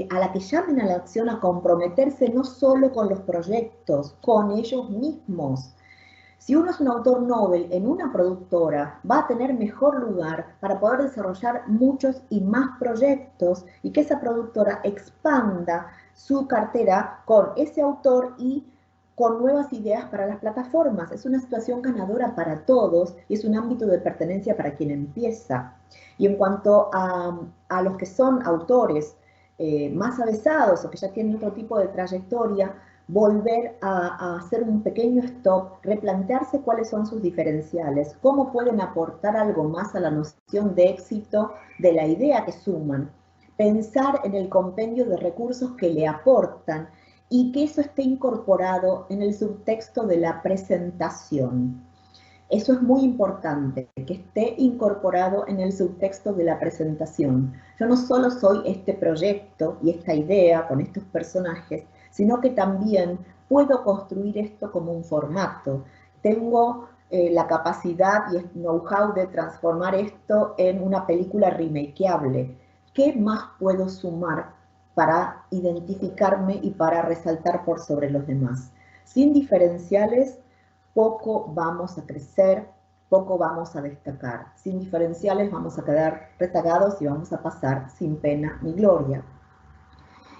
a la que llamen a la acción a comprometerse no solo con los proyectos, con ellos mismos. Si uno es un autor novel en una productora, va a tener mejor lugar para poder desarrollar muchos y más proyectos y que esa productora expanda su cartera con ese autor y con nuevas ideas para las plataformas. Es una situación ganadora para todos y es un ámbito de pertenencia para quien empieza. Y en cuanto a los que son autores más avesados o que ya tienen otro tipo de trayectoria, volver a hacer un pequeño stop, replantearse cuáles son sus diferenciales, cómo pueden aportar algo más a la noción de éxito de la idea que suman, pensar en el compendio de recursos que le aportan y que eso esté incorporado en el subtexto de la presentación. Eso es muy importante, que esté incorporado en el subtexto de la presentación. Yo no solo soy este proyecto y esta idea con estos personajes, sino que también puedo construir esto como un formato. Tengo la capacidad y el know-how de transformar esto en una película remakeable. ¿Qué más puedo sumar para identificarme y para resaltar por sobre los demás? Sin diferenciales, poco vamos a crecer, poco vamos a destacar. Sin diferenciales vamos a quedar rezagados y vamos a pasar sin pena ni gloria.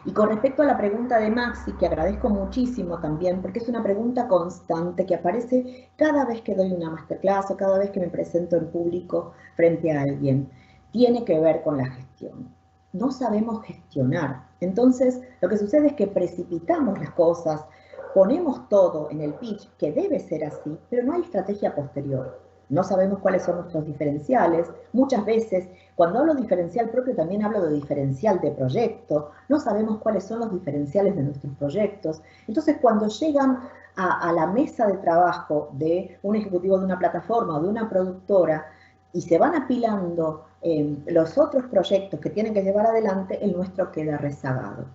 Y con respecto a la pregunta de Maxi, que agradezco muchísimo también, porque es una pregunta constante que aparece cada vez que doy una masterclass o cada vez que me presento en público frente a alguien, tiene que ver con la gestión. No sabemos gestionar. Entonces, lo que sucede es que precipitamos las cosas, ponemos todo en el pitch, que debe ser así, pero no hay estrategia posterior. No sabemos cuáles son nuestros diferenciales. Muchas veces, cuando hablo de diferencial propio, también hablo de diferencial de proyecto. No sabemos cuáles son los diferenciales de nuestros proyectos. Entonces, cuando llegan a la mesa de trabajo de un ejecutivo de una plataforma o de una productora y se van apilando los otros proyectos que tienen que llevar adelante, el nuestro queda rezagado.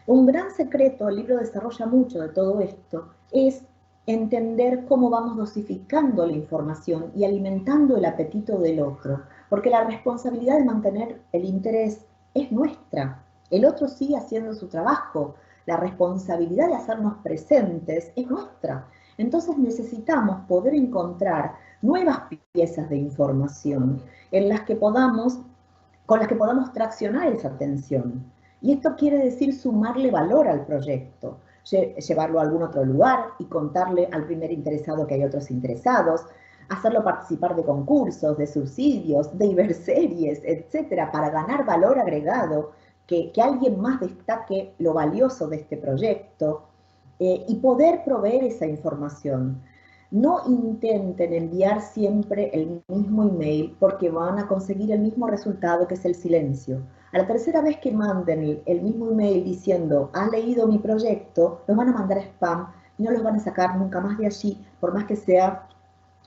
Un gran secreto, el libro desarrolla mucho de todo esto, es entender cómo vamos dosificando la información y alimentando el apetito del otro, porque la responsabilidad de mantener el interés es nuestra. El otro sigue haciendo su trabajo, la responsabilidad de hacernos presentes es nuestra. Entonces necesitamos poder encontrar nuevas piezas de información en las que con las que podamos traccionar esa atención. Y esto quiere decir sumarle valor al proyecto, llevarlo a algún otro lugar y contarle al primer interesado que hay otros interesados, hacerlo participar de concursos, de subsidios, de Iberseries, etcétera, para ganar valor agregado, que alguien más destaque lo valioso de este proyecto y poder proveer esa información. No intenten enviar siempre el mismo email porque van a conseguir el mismo resultado, que es el silencio. A la tercera vez que manden el mismo email diciendo, ¿has leído mi proyecto?, los van a mandar a spam y no los van a sacar nunca más de allí, por más que sea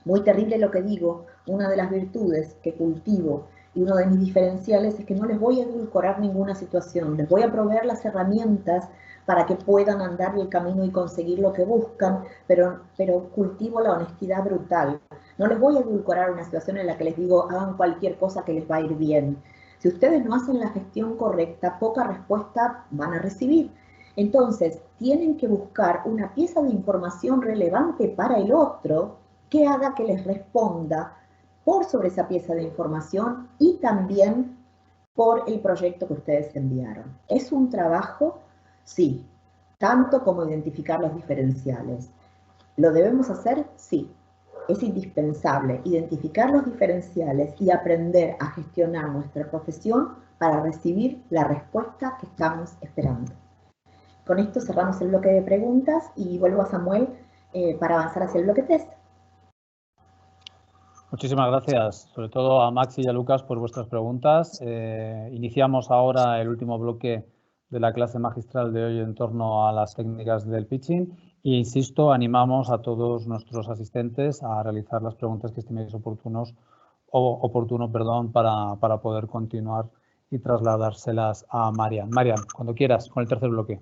Muy terrible lo que digo, una de las virtudes que cultivo y uno de mis diferenciales es que no les voy a edulcorar ninguna situación, les voy a proveer las herramientas para que puedan andar el camino y conseguir lo que buscan, pero cultivo la honestidad brutal. No les voy a edulcorar una situación en la que les digo hagan cualquier cosa que les va a ir bien. Si ustedes no hacen la gestión correcta, poca respuesta van a recibir. Entonces, tienen que buscar una pieza de información relevante para el otro que haga que les responda por sobre esa pieza de información y también por el proyecto que ustedes enviaron. ¿Es un trabajo? Sí, tanto como identificar los diferenciales. ¿Lo debemos hacer? Sí. Es indispensable identificar los diferenciales y aprender a gestionar nuestra profesión para recibir la respuesta que estamos esperando. Con esto cerramos el bloque de preguntas y vuelvo a Samuel para avanzar hacia el bloque 3. Muchísimas gracias, sobre todo a Maxi y a Lucas por vuestras preguntas. Iniciamos ahora el último bloque de la clase magistral de hoy en torno a las técnicas del pitching e insisto, animamos a todos nuestros asistentes a realizar las preguntas que estiméis oportuno para poder continuar y trasladárselas a Marian. Marian, cuando quieras, con el tercer bloque.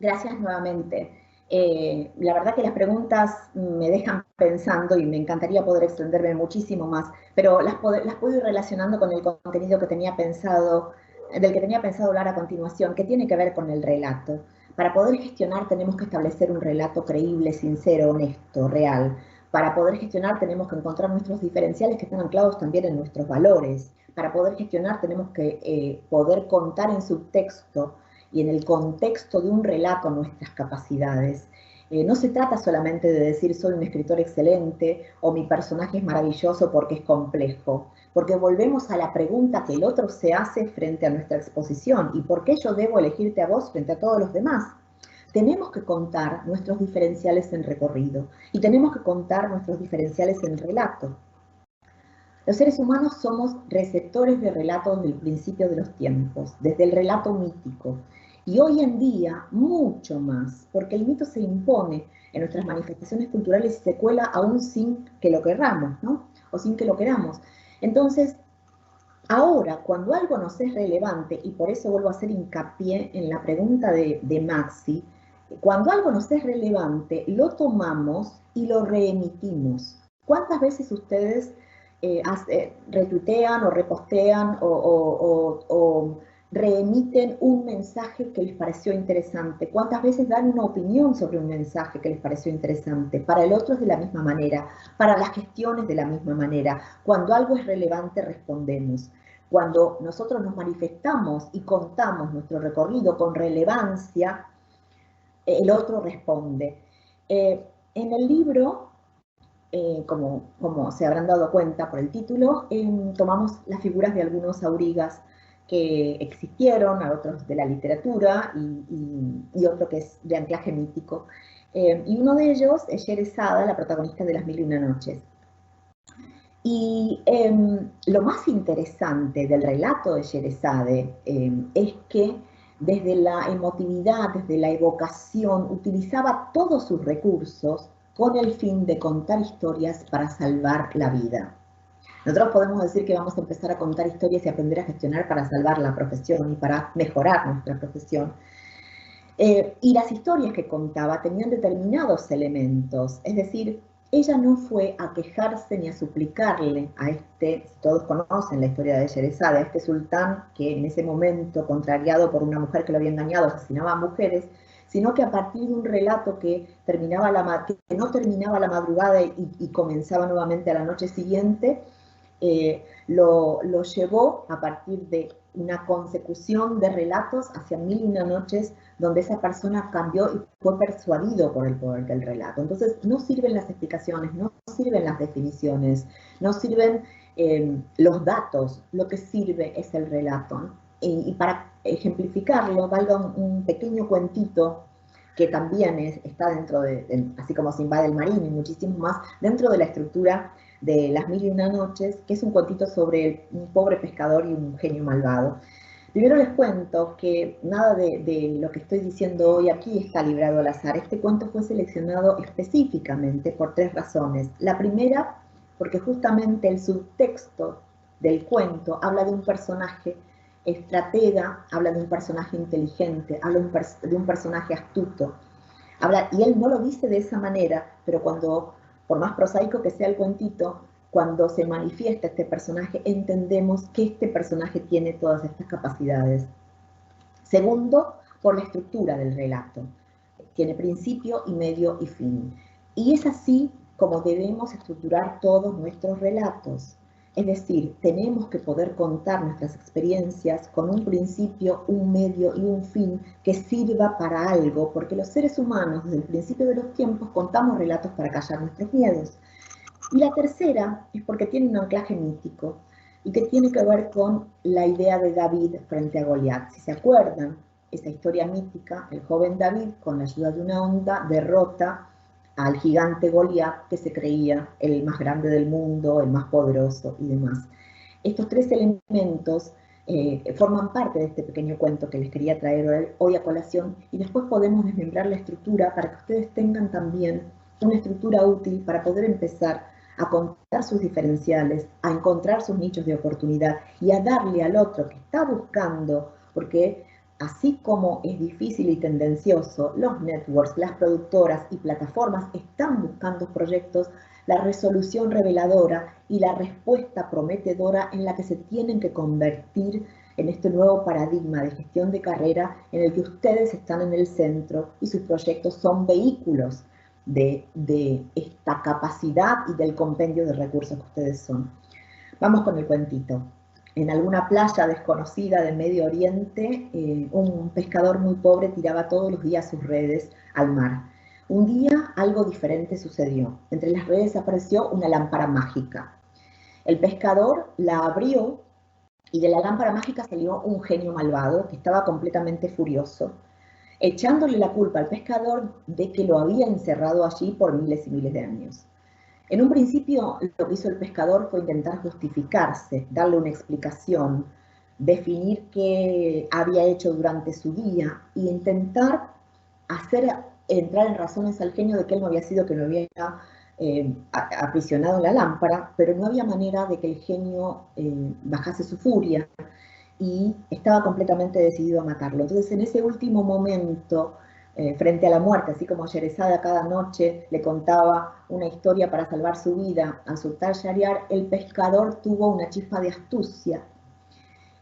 Gracias nuevamente. La verdad que las preguntas me dejan pensando y me encantaría poder extenderme muchísimo más, pero las puedo ir relacionando con el contenido que tenía pensado, del que tenía pensado hablar a continuación, que tiene que ver con el relato. Para poder gestionar tenemos que establecer un relato creíble, sincero, honesto, real. Para poder gestionar tenemos que encontrar nuestros diferenciales que están anclados también en nuestros valores. Para poder gestionar tenemos que poder contar en subtexto y en el contexto de un relato nuestras capacidades. No se trata solamente de decir soy un escritor excelente o mi personaje es maravilloso porque es complejo, porque volvemos a la pregunta que el otro se hace frente a nuestra exposición y por qué yo debo elegirte a vos frente a todos los demás. Tenemos que contar nuestros diferenciales en recorrido y tenemos que contar nuestros diferenciales en relato. Los seres humanos somos receptores de relatos del principio de los tiempos, desde el relato mítico. Y hoy en día, mucho más, porque el mito se impone en nuestras manifestaciones culturales y se cuela aún sin que lo querramos, ¿no? O sin que lo queramos. Entonces, ahora, cuando algo nos es relevante, y por eso vuelvo a hacer hincapié en la pregunta de Maxi, cuando algo nos es relevante, lo tomamos y lo reemitimos. ¿Cuántas veces ustedes retuitean o repostean o reemiten un mensaje que les pareció interesante? ¿Cuántas veces dan una opinión sobre un mensaje que les pareció interesante? Para el otro es de la misma manera, para las gestiones de la misma manera. Cuando algo es relevante, respondemos. Cuando nosotros nos manifestamos y contamos nuestro recorrido con relevancia, el otro responde. En el libro, como se habrán dado cuenta por el título, tomamos las figuras de algunos aurigas que existieron, a otros de la literatura y otro que es de anclaje mítico. Y uno de ellos es Sherezada, la protagonista de Las Mil y Una Noches. Y lo más interesante del relato de Sherezade es que desde la emotividad, desde la evocación, utilizaba todos sus recursos con el fin de contar historias para salvar la vida. Nosotros podemos decir que vamos a empezar a contar historias y aprender a gestionar para salvar la profesión y para mejorar nuestra profesión. Y las historias que contaba tenían determinados elementos, es decir, ella no fue a quejarse ni a suplicarle a este, si todos conocen la historia de Sherezade, a este sultán que en ese momento, contrariado por una mujer que lo había engañado, asesinaba a mujeres, sino que a partir de un relato que no terminaba la madrugada y comenzaba nuevamente a la noche siguiente, lo llevó a partir de una consecución de relatos hacia Mil y Una Noches, donde esa persona cambió y fue persuadido por el poder del relato. Entonces, no sirven las explicaciones, no sirven las definiciones, no sirven los datos, lo que sirve es el relato. Y para ejemplificarlo, valga un pequeño cuentito que también está dentro así como Sinbad el Marino y muchísimos más, dentro de la estructura de Las Mil y Una Noches, que es un cuentito sobre un pobre pescador y un genio malvado. Primero les cuento que nada de lo que estoy diciendo hoy aquí está librado al azar. Este cuento fue seleccionado específicamente por 3 razones. La primera, porque justamente el subtexto del cuento habla de un personaje estratega, habla de un personaje inteligente, habla de un personaje astuto. Y él no lo dice de esa manera, pero cuando, por más prosaico que sea el cuentito, cuando se manifiesta este personaje, entendemos que este personaje tiene todas estas capacidades. Segundo, por la estructura del relato. Tiene principio y medio y fin. Y es así como debemos estructurar todos nuestros relatos. Es decir, tenemos que poder contar nuestras experiencias con un principio, un medio y un fin que sirva para algo, porque los seres humanos, desde el principio de los tiempos, contamos relatos para callar nuestros miedos. Y la tercera es porque tiene un anclaje mítico y que tiene que ver con la idea de David frente a Goliat. Si se acuerdan, esa historia mítica, el joven David, con la ayuda de una onda, derrota al gigante Goliat, que se creía el más grande del mundo, el más poderoso y demás. Estos 3 elementos forman parte de este pequeño cuento que les quería traer hoy a colación, y después podemos desmembrar la estructura para que ustedes tengan también una estructura útil para poder empezar a contar sus diferenciales, a encontrar sus nichos de oportunidad y a darle al otro que está buscando, porque así como es difícil y tendencioso, los networks, las productoras y plataformas están buscando proyectos, la resolución reveladora y la respuesta prometedora en la que se tienen que convertir en este nuevo paradigma de gestión de carrera en el que ustedes están en el centro y sus proyectos son vehículos de esta capacidad y del compendio de recursos que ustedes son. Vamos con el cuentito. En alguna playa desconocida del Medio Oriente, un pescador muy pobre tiraba todos los días sus redes al mar. Un día algo diferente sucedió. Entre las redes apareció una lámpara mágica. El pescador la abrió y de la lámpara mágica salió un genio malvado que estaba completamente furioso, echándole la culpa al pescador de que lo había encerrado allí por miles y miles de años. En un principio, lo que hizo el pescador fue intentar justificarse, darle una explicación, definir qué había hecho durante su día e intentar hacer entrar en razones al genio de que él no había sido, que lo había aprisionado en la lámpara, pero no había manera de que el genio bajase su furia y estaba completamente decidido a matarlo. Entonces, en ese último momento, frente a la muerte, así como Sherezada cada noche le contaba una historia para salvar su vida a Sultan Shahriar, el pescador tuvo una chispa de astucia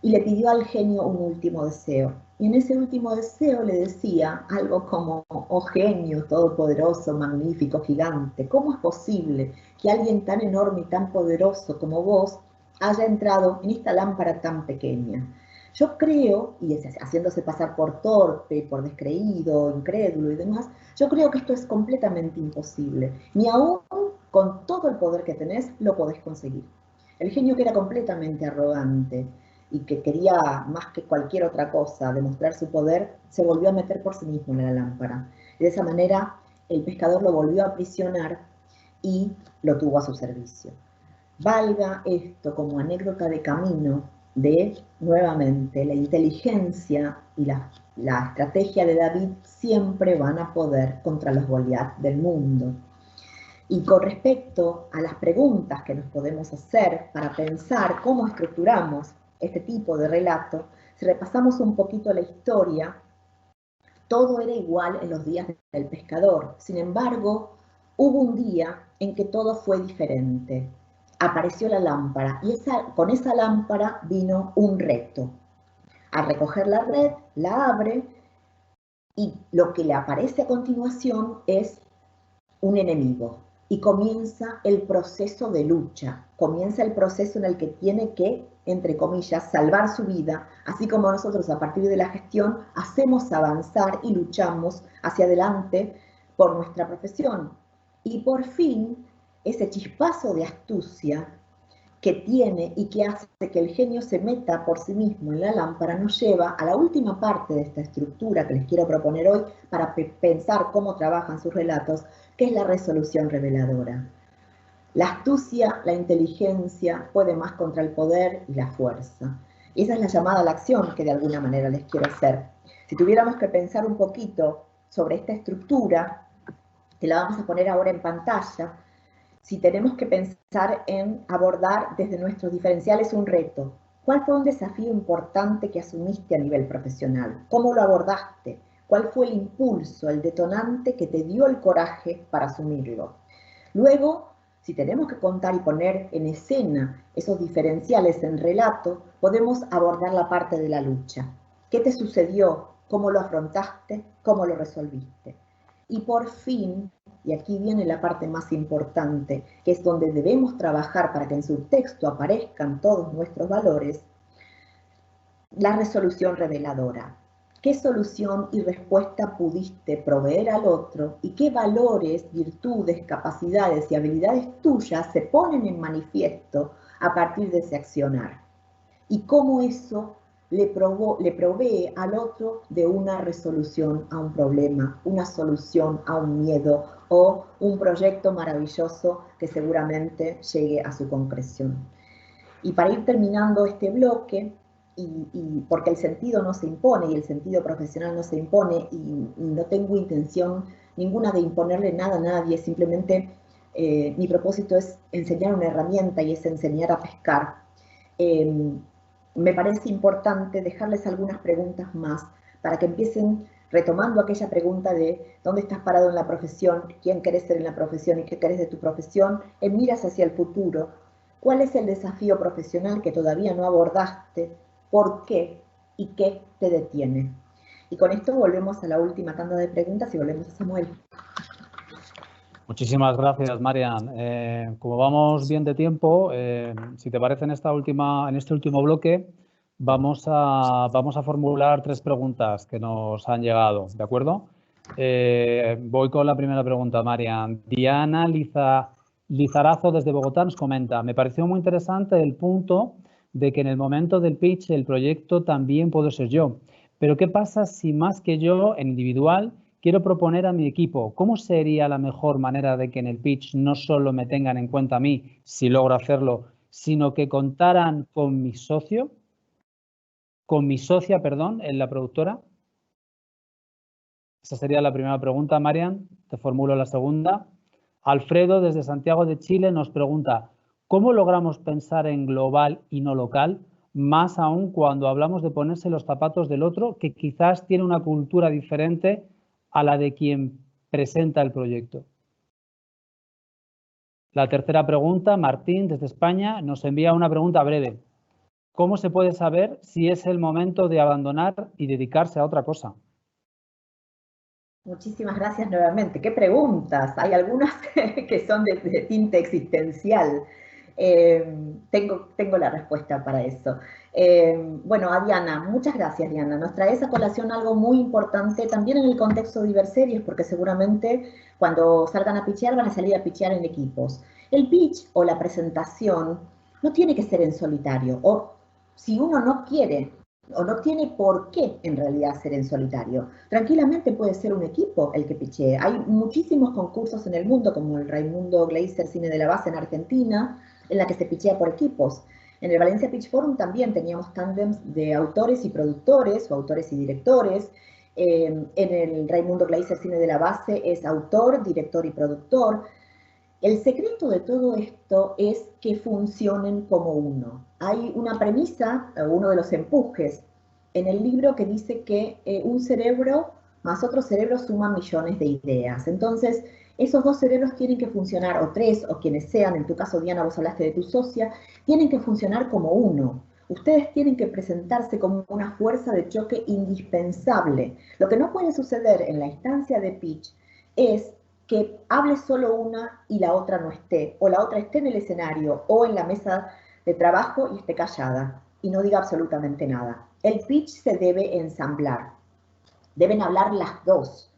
y le pidió al genio un último deseo. Y en ese último deseo le decía algo como: oh genio todopoderoso, magnífico, gigante, ¿cómo es posible que alguien tan enorme y tan poderoso como vos haya entrado en esta lámpara tan pequeña? Yo creo, y haciéndose pasar por torpe, por descreído, incrédulo y demás, yo creo que esto es completamente imposible. Ni aún con todo el poder que tenés lo podés conseguir. El genio, que era completamente arrogante y que quería más que cualquier otra cosa demostrar su poder, se volvió a meter por sí mismo en la lámpara. Y de esa manera el pescador lo volvió a aprisionar y lo tuvo a su servicio. Valga esto como anécdota de camino de, nuevamente, la inteligencia y la estrategia de David siempre van a poder contra los Goliat del mundo. Y con respecto a las preguntas que nos podemos hacer para pensar cómo estructuramos este tipo de relato, si repasamos un poquito la historia, todo era igual en los días del pescador. Sin embargo, hubo un día en que todo fue diferente. Apareció la lámpara y con esa lámpara vino un reto. Al recoger la red, la abre y lo que le aparece a continuación es un enemigo. Y comienza el proceso de lucha, comienza el proceso en el que tiene que, entre comillas, salvar su vida, así como nosotros a partir de la gestión hacemos avanzar y luchamos hacia adelante por nuestra profesión. Y por fin, ese chispazo de astucia que tiene y que hace que el genio se meta por sí mismo en la lámpara nos lleva a la última parte de esta estructura que les quiero proponer hoy para pensar cómo trabajan sus relatos, que es la resolución reveladora. La astucia, la inteligencia puede más contra el poder y la fuerza. Y esa es la llamada a la acción que de alguna manera les quiero hacer. Si tuviéramos que pensar un poquito sobre esta estructura, que la vamos a poner ahora en pantalla, si tenemos que pensar en abordar desde nuestros diferenciales un reto, ¿cuál fue un desafío importante que asumiste a nivel profesional? ¿Cómo lo abordaste? ¿Cuál fue el impulso, el detonante que te dio el coraje para asumirlo? Luego, si tenemos que contar y poner en escena esos diferenciales en relato, podemos abordar la parte de la lucha. ¿Qué te sucedió? ¿Cómo lo afrontaste? ¿Cómo lo resolviste? Y por fin, y aquí viene la parte más importante, que es donde debemos trabajar para que en su texto aparezcan todos nuestros valores, la resolución reveladora. ¿Qué solución y respuesta pudiste proveer al otro y qué valores, virtudes, capacidades y habilidades tuyas se ponen en manifiesto a partir de ese accionar? Y cómo eso le provee al otro de una resolución a un problema, una solución a un miedo o un proyecto maravilloso que seguramente llegue a su concreción. Y para ir terminando este bloque, porque el sentido no se impone y el sentido profesional no se impone y no tengo intención ninguna de imponerle nada a nadie, simplemente mi propósito es enseñar una herramienta y es enseñar a pescar. Me parece importante dejarles algunas preguntas más para que empiecen retomando aquella pregunta de dónde estás parado en la profesión, quién querés ser en la profesión y qué querés de tu profesión, en miras hacia el futuro. ¿Cuál es el desafío profesional que todavía no abordaste? ¿Por qué? ¿Y qué te detiene? Y con esto volvemos a la última tanda de preguntas y volvemos a Samuel. Muchísimas gracias, Marian. Como vamos bien de tiempo, si te parece en este último bloque, vamos a formular 3 preguntas que nos han llegado, ¿de acuerdo? Voy con la primera pregunta, Marian. Diana Lizarazo desde Bogotá nos comenta: me pareció muy interesante el punto de que en el momento del pitch el proyecto también puedo ser yo. Pero ¿qué pasa si más que yo, en individual, quiero proponer a mi equipo? ¿Cómo sería la mejor manera de que en el pitch no solo me tengan en cuenta a mí, si logro hacerlo, sino que contaran con mi socia, en la productora? Esa sería la primera pregunta, Marian. Te formulo la segunda. Alfredo, desde Santiago de Chile, nos pregunta: ¿cómo logramos pensar en global y no local? Más aún cuando hablamos de ponerse los zapatos del otro, que quizás tiene una cultura diferente a la de quien presenta el proyecto. La tercera pregunta, Martín, desde España, nos envía una pregunta breve. ¿Cómo se puede saber si es el momento de abandonar y dedicarse a otra cosa? Muchísimas gracias nuevamente. ¿Qué preguntas? Hay algunas que son de tinte existencial. Tengo la respuesta para eso. Bueno, a Diana, muchas gracias, Diana. Nos traes a colación algo muy importante también en el contexto de Diverseries, porque seguramente cuando salgan a pitchear van a salir a pitchear en equipos. El pitch o la presentación no tiene que ser en solitario, o si uno no quiere o no tiene por qué en realidad ser en solitario. Tranquilamente puede ser un equipo el que pitchee. Hay muchísimos concursos en el mundo, como el Raimundo Gleiser Cine de la Base en Argentina, en la que se pitchea por equipos. En el Valencia Pitch Forum también teníamos tándems de autores y productores, o autores y directores. En el Raimundo Gleiser Cine de la Base es autor, director y productor. El secreto de todo esto es que funcionen como uno. Hay una premisa, uno de los empujes en el libro que dice que un cerebro más otro cerebro suman millones de ideas. Entonces, esos 2 cerebros tienen que funcionar, o 3, o quienes sean, en tu caso, Diana, vos hablaste de tu socia, tienen que funcionar como uno. Ustedes tienen que presentarse como una fuerza de choque indispensable. Lo que no puede suceder en la instancia de pitch es que hable solo una y la otra no esté, o la otra esté en el escenario o en la mesa de trabajo y esté callada y no diga absolutamente nada. El pitch se debe ensamblar, deben hablar las dos,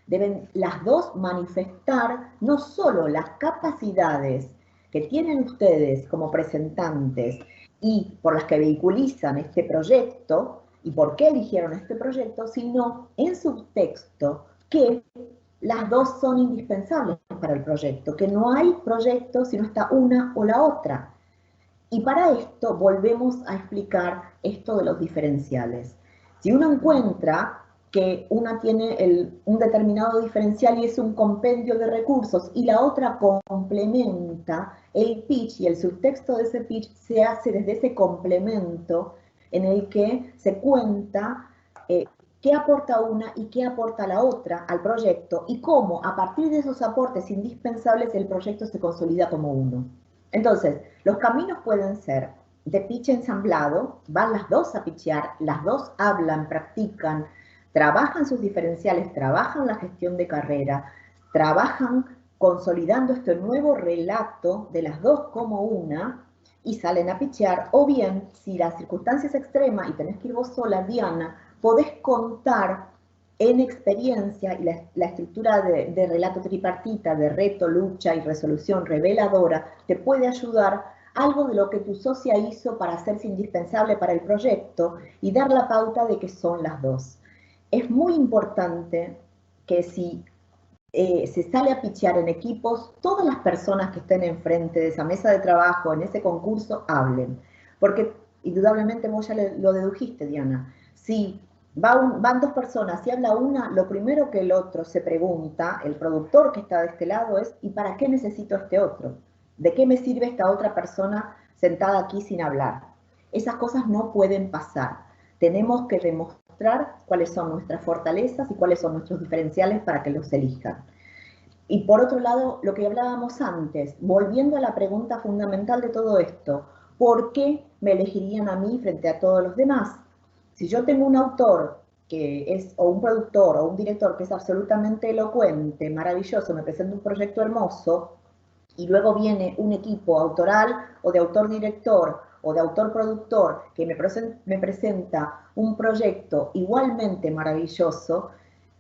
deben las dos manifestar no solo las capacidades que tienen ustedes como presentantes y por las que vehiculizan este proyecto y por qué eligieron este proyecto, sino en subtexto que las dos son indispensables para el proyecto, que no hay proyecto si no está una o la otra. Y para esto volvemos a explicar esto de los diferenciales. Si uno encuentra que una tiene un determinado diferencial y es un compendio de recursos y la otra complementa, el pitch y el subtexto de ese pitch se hace desde ese complemento en el que se cuenta qué aporta una y qué aporta la otra al proyecto y cómo a partir de esos aportes indispensables el proyecto se consolida como uno. Entonces, los caminos pueden ser de pitch ensamblado, van las dos a pitchear, las dos hablan, practican, trabajan sus diferenciales, trabajan la gestión de carrera, trabajan consolidando este nuevo relato de las dos como una y salen a pitchear, o bien, si la circunstancia es extrema y tenés que ir vos sola, Diana, podés contar en experiencia y la estructura de relato tripartita, de reto, lucha y resolución reveladora, te puede ayudar algo de lo que tu socia hizo para hacerse indispensable para el proyecto y dar la pauta de que son las dos. Es muy importante que si se sale a pitchear en equipos, todas las personas que estén enfrente de esa mesa de trabajo, en ese concurso, hablen. Porque indudablemente vos ya lo dedujiste, Diana. Si van dos personas y habla una, lo primero que el otro se pregunta, el productor que está de este lado, es ¿y para qué necesito este otro? ¿De qué me sirve esta otra persona sentada aquí sin hablar? Esas cosas no pueden pasar. Tenemos que demostrar cuáles son nuestras fortalezas y cuáles son nuestros diferenciales para que los elijan. Y por otro lado, lo que hablábamos antes, volviendo a la pregunta fundamental de todo esto, ¿por qué me elegirían a mí frente a todos los demás? Si yo tengo un autor que es, o un productor, o un director que es absolutamente elocuente, maravilloso, me presenta un proyecto hermoso, y luego viene un equipo autoral, o de autor-director, o de autor-productor, que me presenta un proyecto igualmente maravilloso,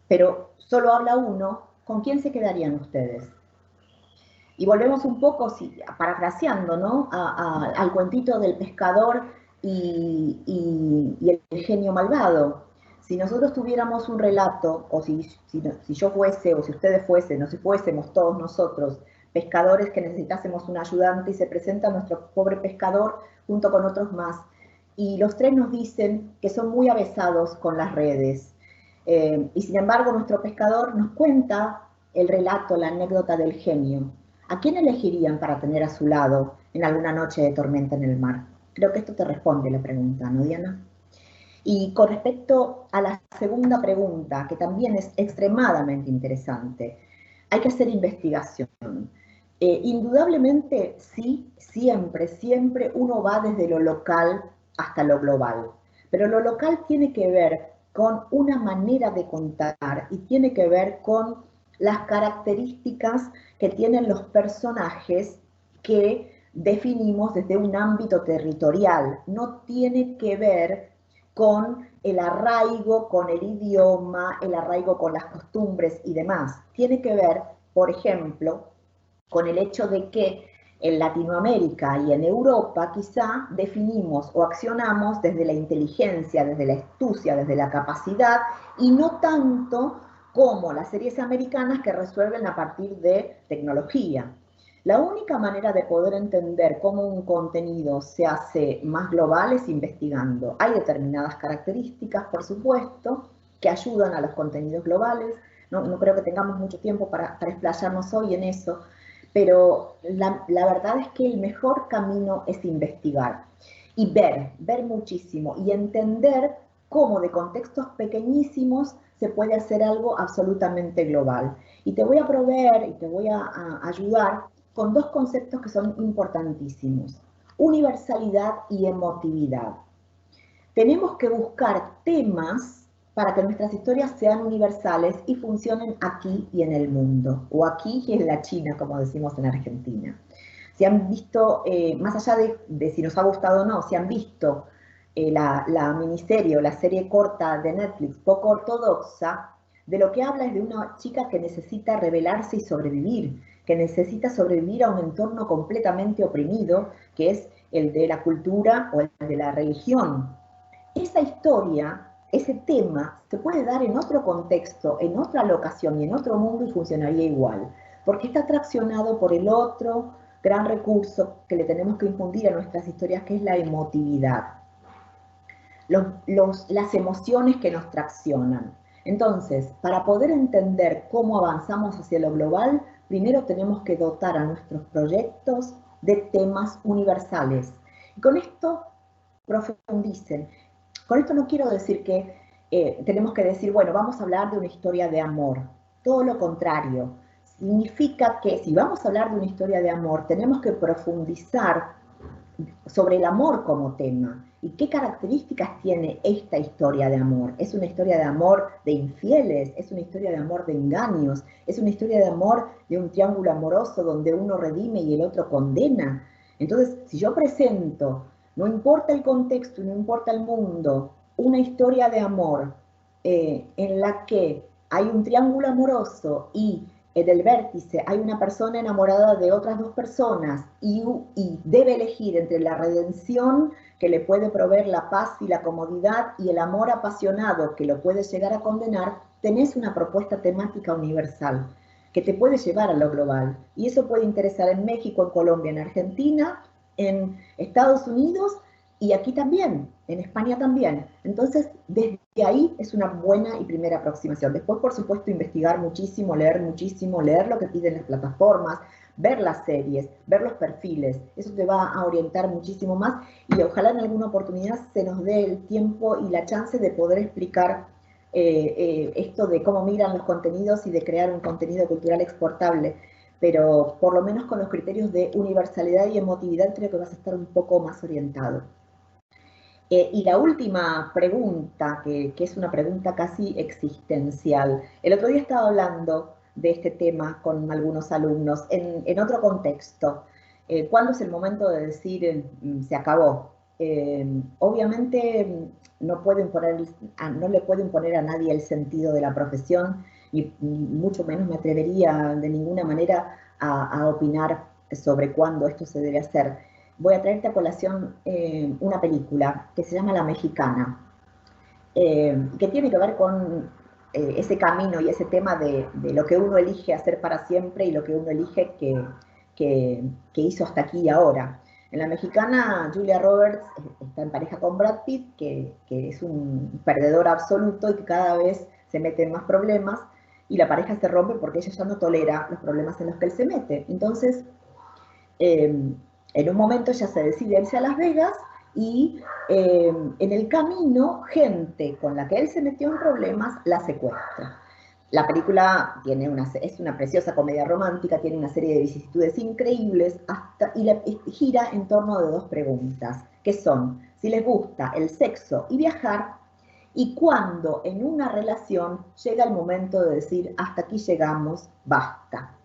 pero solo habla uno, ¿con quién se quedarían ustedes? Y volvemos un poco, parafraseando, ¿no? Al cuentito del pescador y el genio malvado. Si nosotros tuviéramos un relato, o si yo fuese, o si ustedes fuesen, o si fuésemos todos nosotros, pescadores que necesitásemos un ayudante y se presenta nuestro pobre pescador junto con otros más, y los tres nos dicen que son muy avesados con las redes. Y sin embargo nuestro pescador nos cuenta el relato, la anécdota del genio. ¿A quién elegirían para tener a su lado en alguna noche de tormenta en el mar? Creo que esto te responde la pregunta, ¿no, Diana? Y con respecto a la segunda pregunta, que también es extremadamente interesante, hay que hacer investigación. Indudablemente, sí, siempre uno va desde lo local hasta lo global. Pero lo local tiene que ver con una manera de contar y tiene que ver con las características que tienen los personajes que definimos desde un ámbito territorial. No tiene que ver con el arraigo, con el idioma, el arraigo con las costumbres y demás. Tiene que ver, por ejemplo, con el hecho de que en Latinoamérica y en Europa quizá definimos o accionamos desde la inteligencia, desde la astucia, desde la capacidad, y no tanto como las series americanas que resuelven a partir de tecnología. La única manera de poder entender cómo un contenido se hace más global es investigando. Hay determinadas características, por supuesto, que ayudan a los contenidos globales. No creo que tengamos mucho tiempo para explayarnos hoy en eso, pero la verdad es que el mejor camino es investigar y ver muchísimo y entender cómo de contextos pequeñísimos se puede hacer algo absolutamente global. Y te voy a proveer y te voy a ayudar con dos conceptos que son importantísimos: universalidad y emotividad. Tenemos que buscar temas para que nuestras historias sean universales y funcionen aquí y en el mundo, o aquí y en la China, como decimos en Argentina. Si han visto, más allá de si nos ha gustado o no, si han visto la miniserie o la serie corta de Netflix, Poco Ortodoxa, de lo que habla es de una chica que necesita rebelarse y sobrevivir, que necesita sobrevivir a un entorno completamente oprimido, que es el de la cultura o el de la religión. Esa historia, ese tema, se puede dar en otro contexto, en otra locación y en otro mundo y funcionaría igual, porque está traccionado por el otro, gran recurso que le tenemos que infundir a nuestras historias, que es la emotividad. Las emociones que nos traccionan. Entonces, para poder entender cómo avanzamos hacia lo global, primero tenemos que dotar a nuestros proyectos de temas universales. Y con esto profundicen. Con esto no quiero decir que tenemos que decir, bueno, vamos a hablar de una historia de amor. Todo lo contrario. Significa que si vamos a hablar de una historia de amor, tenemos que profundizar sobre el amor como tema. ¿Y qué características tiene esta historia de amor? ¿Es una historia de amor de infieles? ¿Es una historia de amor de engaños? ¿Es una historia de amor de un triángulo amoroso donde uno redime y el otro condena? Entonces, si yo presento, no importa el contexto, no importa el mundo, una historia de amor en la que hay un triángulo amoroso y en el vértice hay una persona enamorada de otras dos personas y debe elegir entre la redención que le puede proveer la paz y la comodidad y el amor apasionado que lo puede llegar a condenar, tenés una propuesta temática universal que te puede llevar a lo global. Y eso puede interesar en México, en Colombia, en Argentina, en Estados Unidos y aquí también, en España también. Entonces, desde ahí es una buena y primera aproximación. Después, por supuesto, investigar muchísimo, leer lo que piden las plataformas, ver las series, ver los perfiles. Eso te va a orientar muchísimo más y ojalá en alguna oportunidad se nos dé el tiempo y la chance de poder explicar esto de cómo miran los contenidos y de crear un contenido cultural exportable. Pero por lo menos con los criterios de universalidad y emotividad creo que vas a estar un poco más orientado. Y la última pregunta, que es una pregunta casi existencial. El otro día estaba hablando de este tema con algunos alumnos en otro contexto. ¿Cuándo es el momento de decir se acabó? Obviamente no le puedo imponer a nadie el sentido de la profesión, ni mucho menos me atrevería de ninguna manera a opinar sobre cuándo esto se debe hacer. Voy a traerte a colación una película que se llama La Mexicana, que tiene que ver con ese camino y ese tema de lo que uno elige hacer para siempre y lo que uno elige que hizo hasta aquí y ahora. En La Mexicana, Julia Roberts está en pareja con Brad Pitt, que es un perdedor absoluto y que cada vez se mete en más problemas, y la pareja se rompe porque ella ya no tolera los problemas en los que él se mete. Entonces, en un momento ella se decide irse a Las Vegas y en el camino, gente con la que él se metió en problemas la secuestra. La película es una preciosa comedia romántica, tiene una serie de vicisitudes increíbles y gira en torno de dos preguntas, que son si les gusta el sexo y viajar, y cuando en una relación llega el momento de decir hasta aquí llegamos, basta.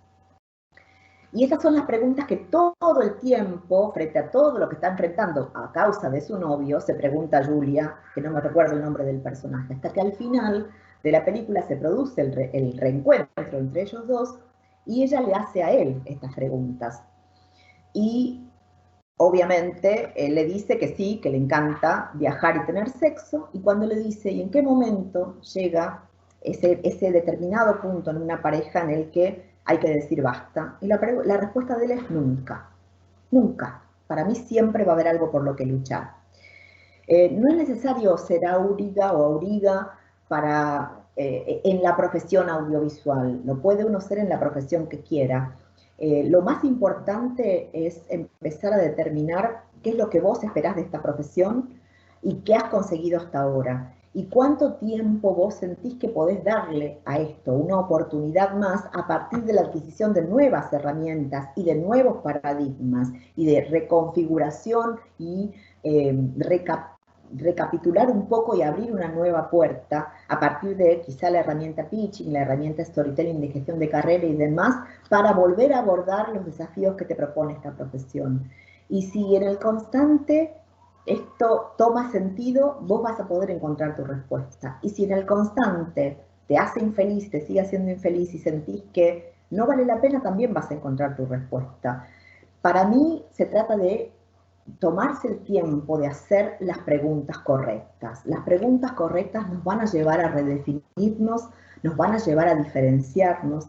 Y estas son las preguntas que todo el tiempo, frente a todo lo que está enfrentando a causa de su novio, se pregunta Julia, que no me recuerdo el nombre del personaje, hasta que al final de la película se produce el reencuentro entre ellos dos y ella le hace a él estas preguntas. Y obviamente él le dice que sí, que le encanta viajar y tener sexo, y cuando le dice, ¿y en qué momento llega ese determinado punto en una pareja en el que hay que decir basta? Y la respuesta de él es nunca, nunca. Para mí siempre va a haber algo por lo que luchar. No es necesario ser auriga o auriga en la profesión audiovisual, lo puede uno ser en la profesión que quiera. Lo más importante es empezar a determinar qué es lo que vos esperás de esta profesión y qué has conseguido hasta ahora. Y cuánto tiempo vos sentís que podés darle a esto, una oportunidad más a partir de la adquisición de nuevas herramientas y de nuevos paradigmas y de reconfiguración y recapitular un poco y abrir una nueva puerta a partir de quizá la herramienta pitching, la herramienta storytelling de gestión de carrera y demás, para volver a abordar los desafíos que te propone esta profesión. Y si en el constante esto toma sentido, vos vas a poder encontrar tu respuesta. Y si en el constante te hace infeliz, te sigue haciendo infeliz y sentís que no vale la pena, también vas a encontrar tu respuesta. Para mí se trata de tomarse el tiempo de hacer las preguntas correctas. Las preguntas correctas nos van a llevar a redefinirnos, nos van a llevar a diferenciarnos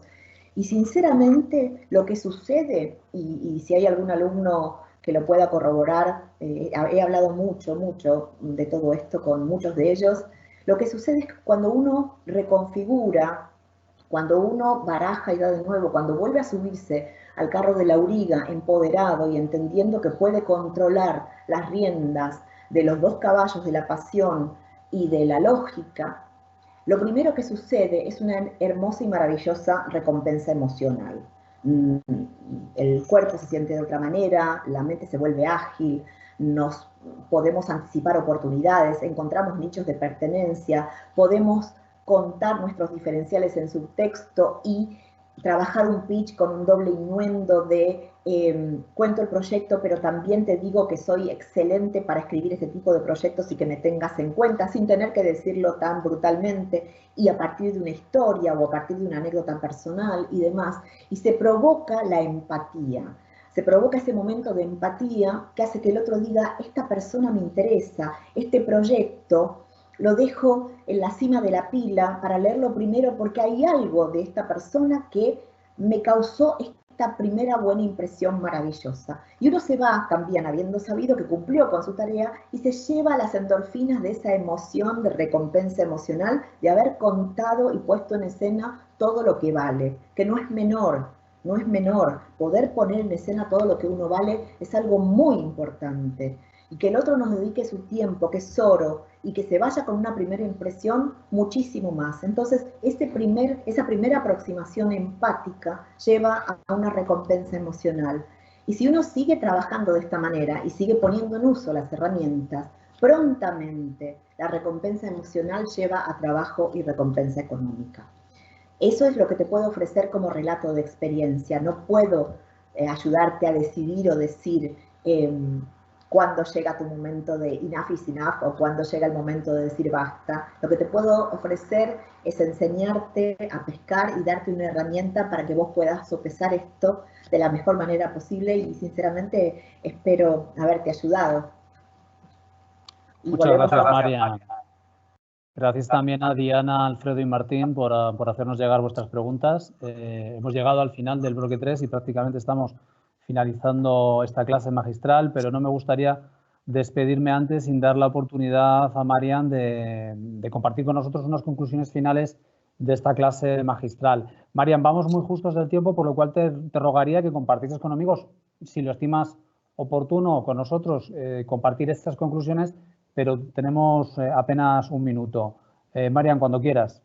Y sinceramente lo que sucede, y si hay algún alumno que lo pueda corroborar, he hablado mucho de todo esto con muchos de ellos, lo que sucede es que cuando uno reconfigura, cuando uno baraja y da de nuevo, cuando vuelve a subirse al carro de la auriga empoderado y entendiendo que puede controlar las riendas de los dos caballos de la pasión y de la lógica, lo primero que sucede es una hermosa y maravillosa recompensa emocional. El cuerpo se siente de otra manera, la mente se vuelve ágil, nos podemos anticipar oportunidades, encontramos nichos de pertenencia, podemos contar nuestros diferenciales en subtexto y trabajar un pitch con un doble innuendo de cuento el proyecto, pero también te digo que soy excelente para escribir este tipo de proyectos y que me tengas en cuenta sin tener que decirlo tan brutalmente y a partir de una historia o a partir de una anécdota personal y demás. Y se provoca la empatía. Se provoca ese momento de empatía que hace que el otro diga, esta persona me interesa, este proyecto lo dejo en la cima de la pila para leerlo primero porque hay algo de esta persona que me causó esta primera buena impresión maravillosa. Y uno se va también habiendo sabido que cumplió con su tarea y se lleva las endorfinas de esa emoción de recompensa emocional de haber contado y puesto en escena todo lo que vale, que no es menor. No es menor, poder poner en escena todo lo que uno vale es algo muy importante. Y que el otro nos dedique su tiempo, que es oro, y que se vaya con una primera impresión, muchísimo más. Entonces, esa primera aproximación empática lleva a una recompensa emocional. Y si uno sigue trabajando de esta manera y sigue poniendo en uso las herramientas, prontamente la recompensa emocional lleva a trabajo y recompensa económica. Eso es lo que te puedo ofrecer como relato de experiencia. No puedo ayudarte a decidir o decir cuándo llega tu momento de enough is enough o cuándo llega el momento de decir basta. Lo que te puedo ofrecer es enseñarte a pescar y darte una herramienta para que vos puedas sopesar esto de la mejor manera posible y sinceramente espero haberte ayudado. Y muchas gracias, Marian. Gracias también a Diana, Alfredo y Martín por hacernos llegar vuestras preguntas. Hemos llegado al final del bloque 3 y prácticamente estamos finalizando esta clase magistral, pero no me gustaría despedirme antes sin dar la oportunidad a Marian de compartir con nosotros unas conclusiones finales de esta clase magistral. Marian, vamos muy justos del tiempo, por lo cual te rogaría que compartieses con amigos, si lo estimas oportuno, con nosotros, compartir estas conclusiones, pero tenemos apenas un minuto. Marian, cuando quieras.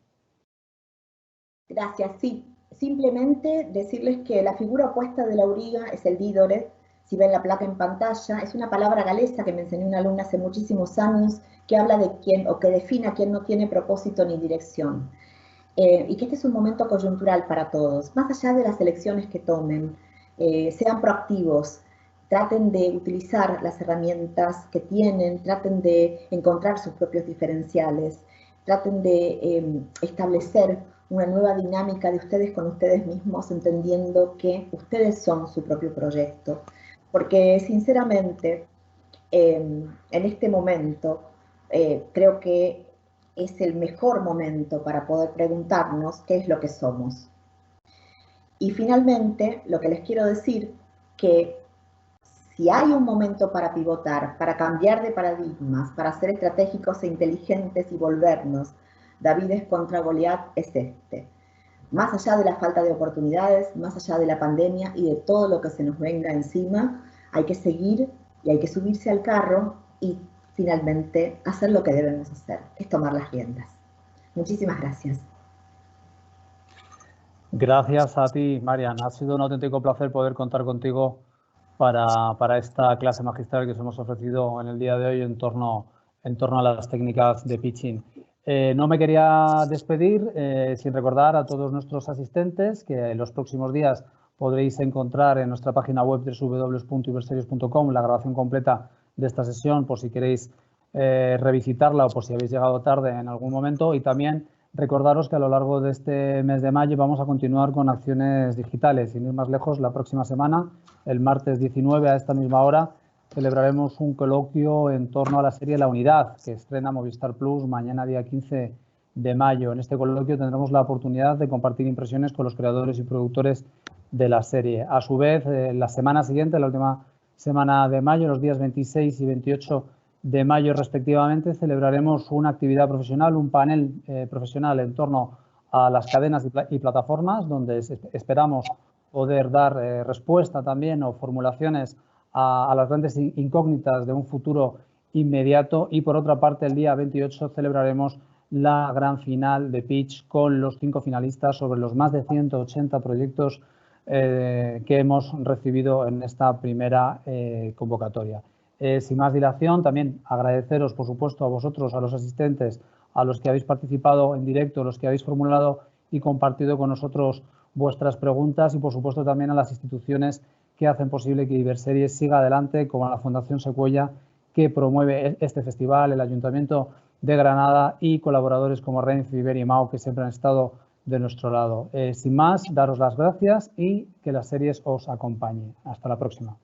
Gracias, sí. Simplemente decirles que la figura opuesta de la auriga es el dídore. Si ven la placa en pantalla, es una palabra galesa que me enseñó una alumna hace muchísimos años que habla de quién o que define a quien no tiene propósito ni dirección. Y que este es un momento coyuntural para todos. Más allá de las elecciones que tomen, sean proactivos, traten de utilizar las herramientas que tienen, traten de encontrar sus propios diferenciales, traten de establecer una nueva dinámica de ustedes con ustedes mismos, entendiendo que ustedes son su propio proyecto. Porque sinceramente, en este momento, creo que es el mejor momento para poder preguntarnos qué es lo que somos. Y finalmente, lo que les quiero decir, que si hay un momento para pivotar, para cambiar de paradigmas, para ser estratégicos e inteligentes y volvernos Davides contra Goliat, es este. Más allá de la falta de oportunidades, más allá de la pandemia y de todo lo que se nos venga encima, hay que seguir y hay que subirse al carro y finalmente hacer lo que debemos hacer, es tomar las riendas. Muchísimas gracias. Gracias a ti, Marian. Ha sido un auténtico placer poder contar contigo para esta clase magistral que os hemos ofrecido en el día de hoy en torno a las técnicas de pitching. No me quería despedir sin recordar a todos nuestros asistentes que en los próximos días podréis encontrar en nuestra página web www.iberseries.com la grabación completa de esta sesión por si queréis revisitarla o por si habéis llegado tarde en algún momento, y también recordaros que a lo largo de este mes de mayo vamos a continuar con acciones digitales. Sin ir más lejos, la próxima semana, el martes 19 a esta misma hora, celebraremos un coloquio en torno a la serie La Unidad, que estrena Movistar Plus mañana día 15 de mayo. En este coloquio tendremos la oportunidad de compartir impresiones con los creadores y productores de la serie. A su vez, la semana siguiente, la última semana de mayo, los días 26 y 28 de mayo respectivamente, celebraremos una actividad profesional, un panel profesional en torno a las cadenas y plataformas, donde esperamos poder dar respuesta también o formulaciones a las grandes incógnitas de un futuro inmediato. Y por otra parte, el día 28 celebraremos la gran final de pitch con los 5 finalistas sobre los más de 180 proyectos que hemos recibido en esta primera convocatoria. Sin más dilación, también agradeceros, por supuesto, a vosotros, a los asistentes, a los que habéis participado en directo, los que habéis formulado y compartido con nosotros vuestras preguntas, y, por supuesto, también a las instituciones que hacen posible que Iberseries siga adelante, como la Fundación Secuoya, que promueve este festival, el Ayuntamiento de Granada y colaboradores como Renfe, Iber y Mao, que siempre han estado de nuestro lado. Sin más, daros las gracias y que las series os acompañe. Hasta la próxima.